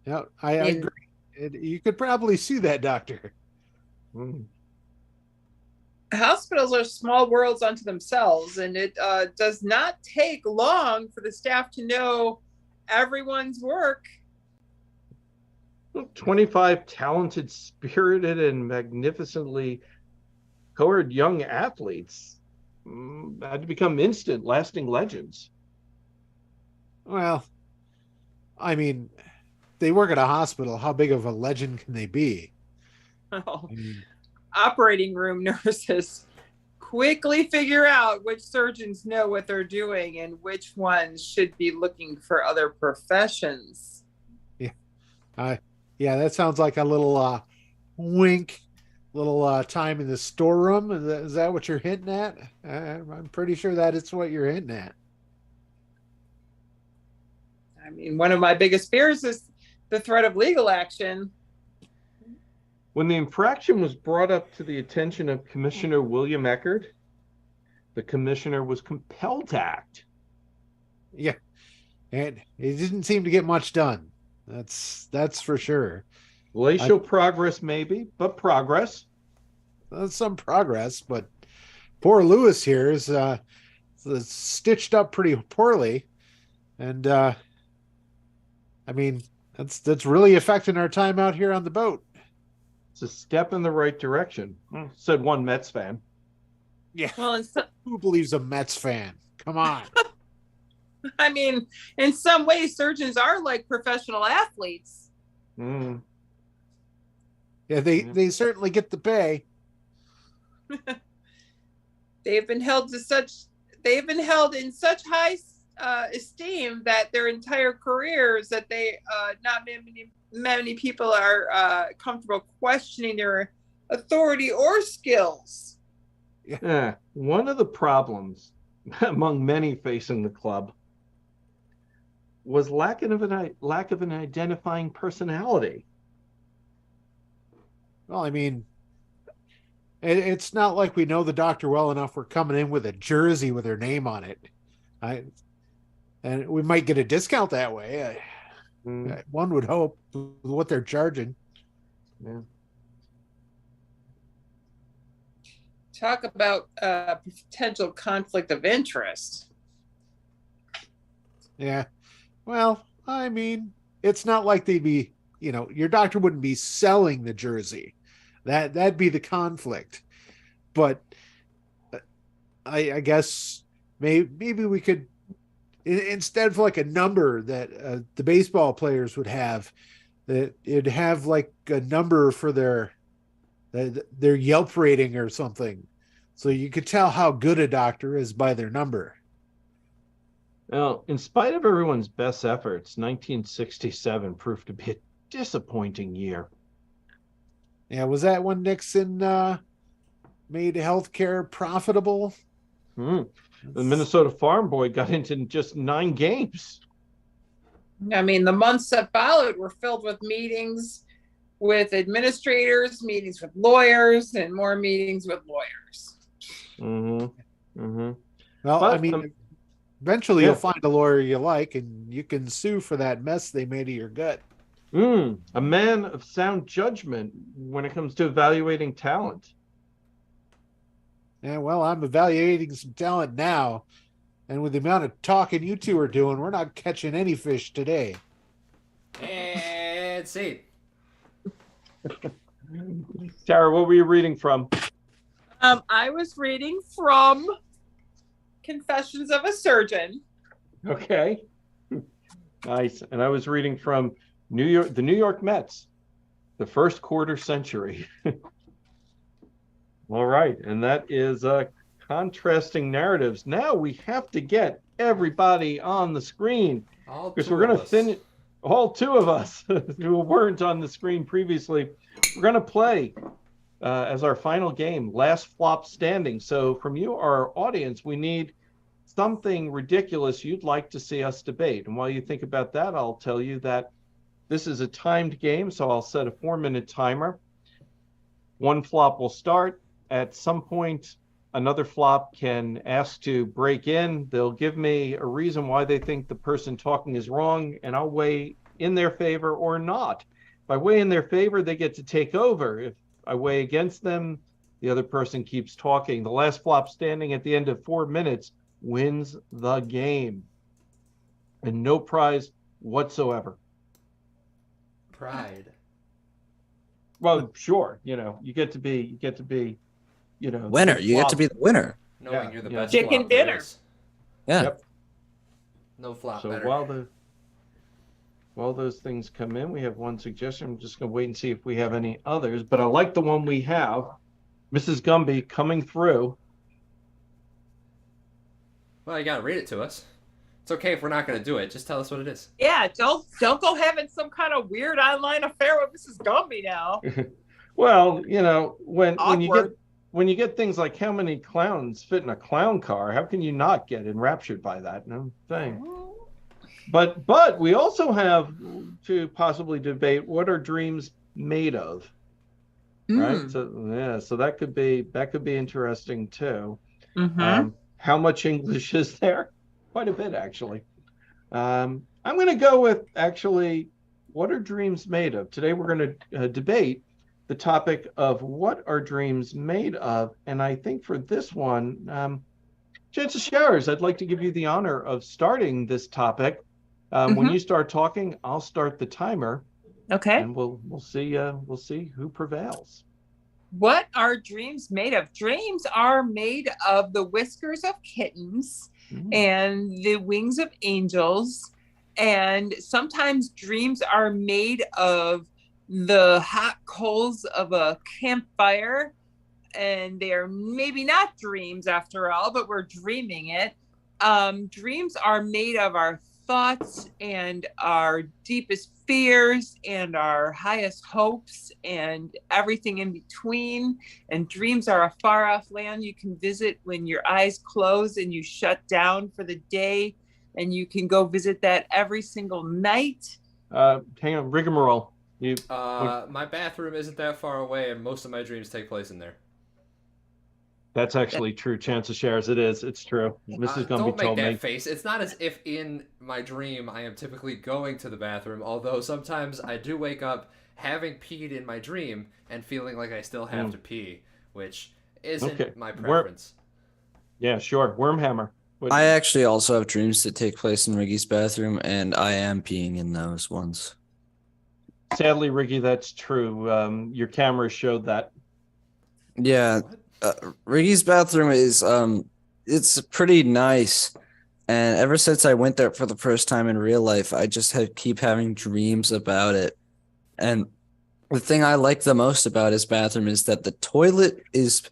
Yeah, I agree. You could probably sue that doctor. Hospitals are small worlds unto themselves, and it does not take long for the staff to know everyone's work. 25 talented, spirited, and magnificently colored young athletes had to become instant, lasting legends. Well, I mean, they work at a hospital. How big of a legend can they be? Oh, I mean, operating room nurses quickly figure out which surgeons know what they're doing and which ones should be looking for other professions. yeah, that sounds like a little wink, little time in the storeroom. Is that what you're hinting at? I'm pretty sure that is what you're hinting at. I mean, one of my biggest fears is the threat of legal action. When the infraction was brought up to the attention of Commissioner William Eckert, the commissioner was compelled to act. Yeah, and it didn't seem to get much done. That's for sure. Glacial progress, maybe, but progress. That's some progress, but poor Lewis here is stitched up pretty poorly, and I mean that's really affecting our time out here on the boat. It's a step in the right direction, said one Mets fan. Yeah, Well, who believes a Mets fan? Come on. I mean, in some ways, surgeons are like professional athletes. Mm. Yeah, they certainly get the pay. They've been held in such high esteem that their entire careers that they not many people are comfortable questioning their authority or skills. Yeah, one of the problems among many facing the club was lack of an identifying personality. Well, I mean, it's not like we know the doctor well enough. We're coming in with a jersey with her name on it. And we might get a discount that way. One would hope with what they're charging. Yeah. Talk about potential conflict of interest. Yeah. Well, I mean, it's not like they'd be, your doctor wouldn't be selling the jersey. That'd be the conflict. But I guess maybe we could, instead of like a number that the baseball players would have, that it'd have like a number for their Yelp rating or something, so you could tell how good a doctor is by their number. Now, in spite of everyone's best efforts, 1967 proved to be a disappointing year. Yeah, was that when Nixon made healthcare profitable? The Minnesota Farm Boy got into just 9 games. I mean, the months that followed were filled with meetings with administrators, meetings with lawyers, and more meetings with lawyers. Well, But, I mean, eventually you'll find a lawyer you like, and you can sue for that mess they made of your gut. A man of sound judgment when it comes to evaluating talent. Yeah, well, I'm evaluating some talent now, and with the amount of talking you two are doing, we're not catching any fish today. And see. Tara, what were you reading from? I was reading from Confessions of a Surgeon. Okay. Nice. And I was reading from the New York Mets, the first quarter century. All right. And that is contrasting narratives. Now we have to get everybody on the screen, because we're going to finish. All 2 of us who weren't on the screen previously, we're going to play as our final game, Last Flop Standing. So from you, our audience, we need something ridiculous you'd like to see us debate. And while you think about that, I'll tell you that this is a timed game, so I'll set a 4-minute timer. 1 flop will start. At some point, another flop can ask to break in. They'll give me a reason why they think the person talking is wrong, and I'll weigh in their favor or not. If I weigh in their favor, they get to take over. If I weigh against them, the other person keeps talking. The last flop standing at the end of 4 minutes wins the game. And no prize whatsoever. Pride. Well, sure. You get to be, Winner. You get to be the winner. Knowing Yeah, you're the yeah. best Chicken flop there dinner. is. Yeah. Yep. No flop So better. while those things come in, we have one suggestion. I'm just going to wait and see if we have any others. But I like the one we have. Mrs. Gumby coming through. Well, you gotta read it to us. It's okay if we're not gonna do it. Just tell us what it is. Yeah, don't go having some kind of weird online affair with Mrs. Gumby now. Well, when Awkward. when you get things like how many clowns fit in a clown car, how can you not get enraptured by that? No thing. But we also have to possibly debate what are dreams made of, right? So that could be interesting too. How much English is there? Quite a bit, actually. I'm going to go with actually, what are dreams made of? Today we're going to debate the topic of what are dreams made of, and I think for this one, Chances Showers, I'd like to give you the honor of starting this topic. When you start talking, I'll start the timer, Okay. and we'll see who prevails. What are dreams made of? Dreams are made of the whiskers of kittens and the wings of angels. And sometimes dreams are made of the hot coals of a campfire. And they are maybe not dreams after all, but we're dreaming it. Dreams are made of our thoughts and our deepest fears and our highest hopes and everything in between. And dreams are a far off land you can visit when your eyes close and you shut down for the day, and you can go visit that every single night. Hang on, Rigamarole. My bathroom isn't that far away, and most of my dreams take place in there. That's actually true. Chances Showers, it is. It's true. Mrs. Gumby Don't make told that me. face. It's not as if in my dream I am typically going to the bathroom, although sometimes I do wake up having peed in my dream and feeling like I still have to pee, which isn't my preference. Yeah, sure. Wormhammer. I actually also have dreams that take place in Riggy's bathroom, and I am peeing in those ones. Sadly, Riggy, that's true. Your camera showed that. Yeah. Riggy's bathroom is it's pretty nice, and ever since I went there for the first time in real life, I just keep having dreams about it. And the thing I like the most about his bathroom is that the toilet is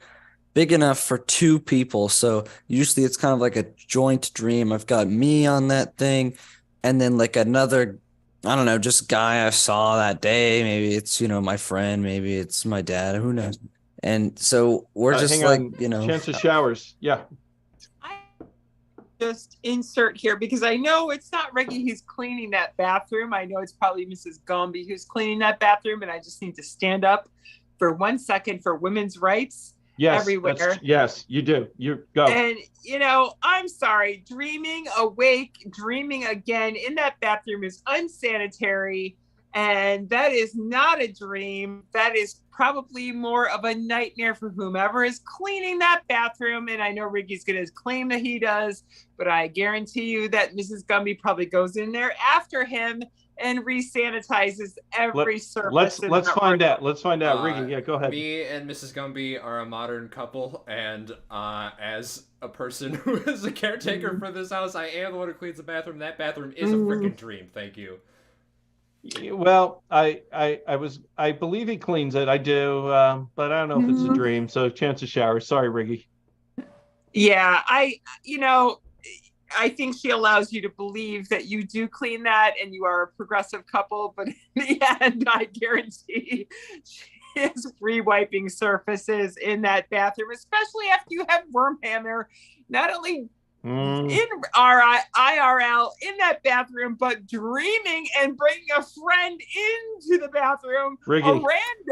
big enough for 2 people, so usually it's kind of like a joint dream. I've got me on that thing, and then like another, I don't know, just guy I saw that day. Maybe it's my friend, maybe it's my dad, who knows. And so we're just hang like, on. Chances Showers. Yeah. I just insert here because I know it's not Reggie who's cleaning that bathroom. I know it's probably Mrs. Gumby who's cleaning that bathroom, and I just need to stand up for 1 second for women's rights. Yes, everywhere. Yes, you do. You go. And, I'm sorry, dreaming awake, dreaming again in that bathroom is unsanitary. And that is not a dream. That is probably more of a nightmare for whomever is cleaning that bathroom. And I know Ricky's going to claim that he does, but I guarantee you that Mrs. Gumby probably goes in there after him and re-sanitizes every surface. Let's find out. Let's find out. Ricky, yeah, go ahead. Me and Mrs. Gumby are a modern couple, and as a person who is a caretaker for this house, I am the one who cleans the bathroom. That bathroom is a freaking dream. Thank you. Well, I believe he cleans it. I do, but I don't know if it's a dream. So Chances Showers. Sorry, Riggy. Yeah, I think she allows you to believe that you do clean that and you are a progressive couple, but in the end, I guarantee she is re-wiping surfaces in that bathroom, especially after you have Wormhammer, not only in our IRL in that bathroom, but dreaming and bringing a friend into the bathroom, Riggy. a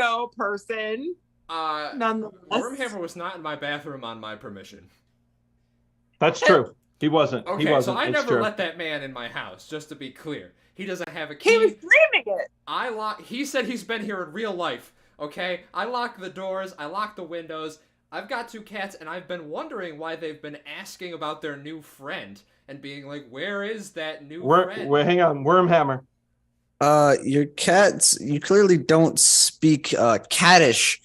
rando person. Nonetheless, Wormhammer was not in my bathroom on my permission. That's true. He wasn't. Okay, he wasn't. So I it's never true. let that man in my house, just to be clear. He doesn't have a key. he was dreaming it. He said he's been here in real life, okay? I lock the doors, I lock the windows. I've got 2 cats, and I've been wondering why they've been asking about their new friend and being like, where is that new friend? Hang on, Wormhammer. Your cats, you clearly don't speak cattish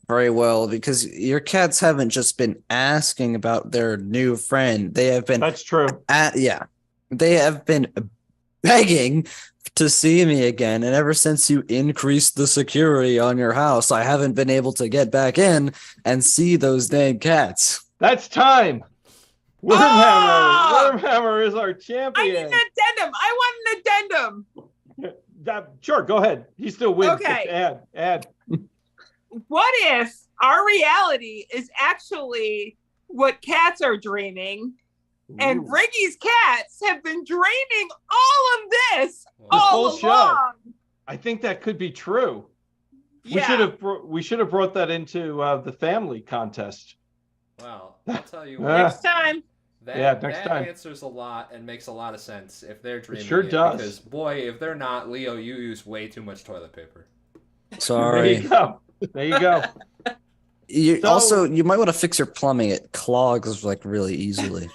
very well because your cats haven't just been asking about their new friend. They have been That's true. they have been begging to see me again, and ever since you increased the security on your house, I haven't been able to get back in and see those dang cats. That's time. Ah! Wormhammer is our I need champion. an addendum. I want an addendum. Sure, go ahead. He still wins. Okay. Add. What if our reality is actually what cats are dreaming, and Ooh. Riggy's cats have been dreaming all of this all whole show. along? I think that could be true. Yeah. We should have brought that into the family contest. Well, I'll tell you what. Next time. That next time. answers a lot and makes a lot of sense if they're dreaming. sure does. Because boy, if they're not, Leo, you use way too much toilet paper. Sorry. There you go. You might want to fix your plumbing. It clogs like really easily.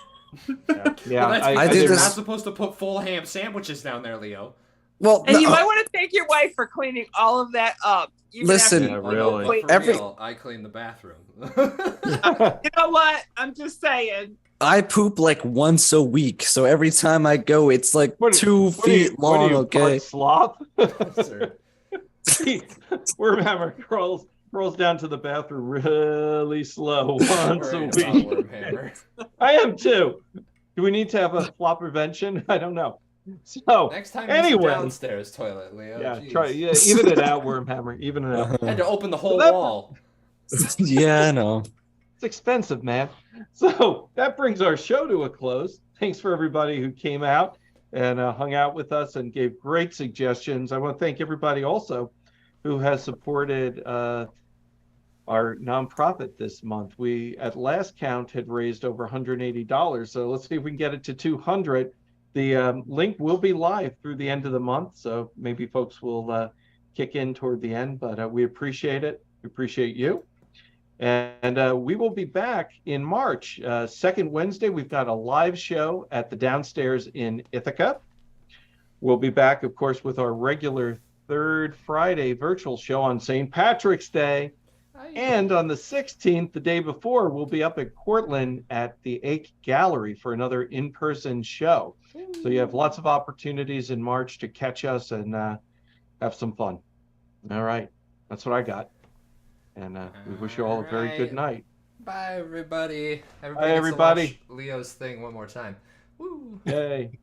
Yeah, Well, that's I because do you're this- not supposed to put full ham sandwiches down there, Leo. Well, And you no, might want to thank your wife for cleaning all of that up. Even Listen- after- Yeah, Oh, really. no, but for Every- real, I clean the bathroom. You know what? I'm just saying. I poop like once a week, so every time I go, it's like 2 feet long. Okay. Sloth. Sir. Wormhammer crawls down to the bathroom really slow once a Worried week. about Wormhammer. I am too. Do we need to have a flop prevention? I don't know. So Next time Anyway. use the downstairs toilet, Leo. yeah, Jeez. try even it out, Wormhammer. Even it out. I had to open the whole that- wall. Yeah, I know. It's expensive, man. So that brings our show to a close. Thanks for everybody who came out and hung out with us and gave great suggestions. I want to thank everybody also who has supported our nonprofit this month. We, at last count, had raised over $180. So let's see if we can get it to 200. The link will be live through the end of the month. So maybe folks will kick in toward the end, but we appreciate it. We appreciate you. And we will be back in March. Second Wednesday, we've got a live show at the Downstairs in Ithaca. We'll be back, of course, with our regular third Friday virtual show on St. Patrick's Day. And on the 16th, the day before, we'll be up at Cortland at the Ake Gallery for another in-person show. So you have lots of opportunities in March to catch us and have some fun. All right. That's what I got. And we wish you all a very good night. Bye, everybody. Bye, everybody. Leo's thing one more time. Woo. Yay.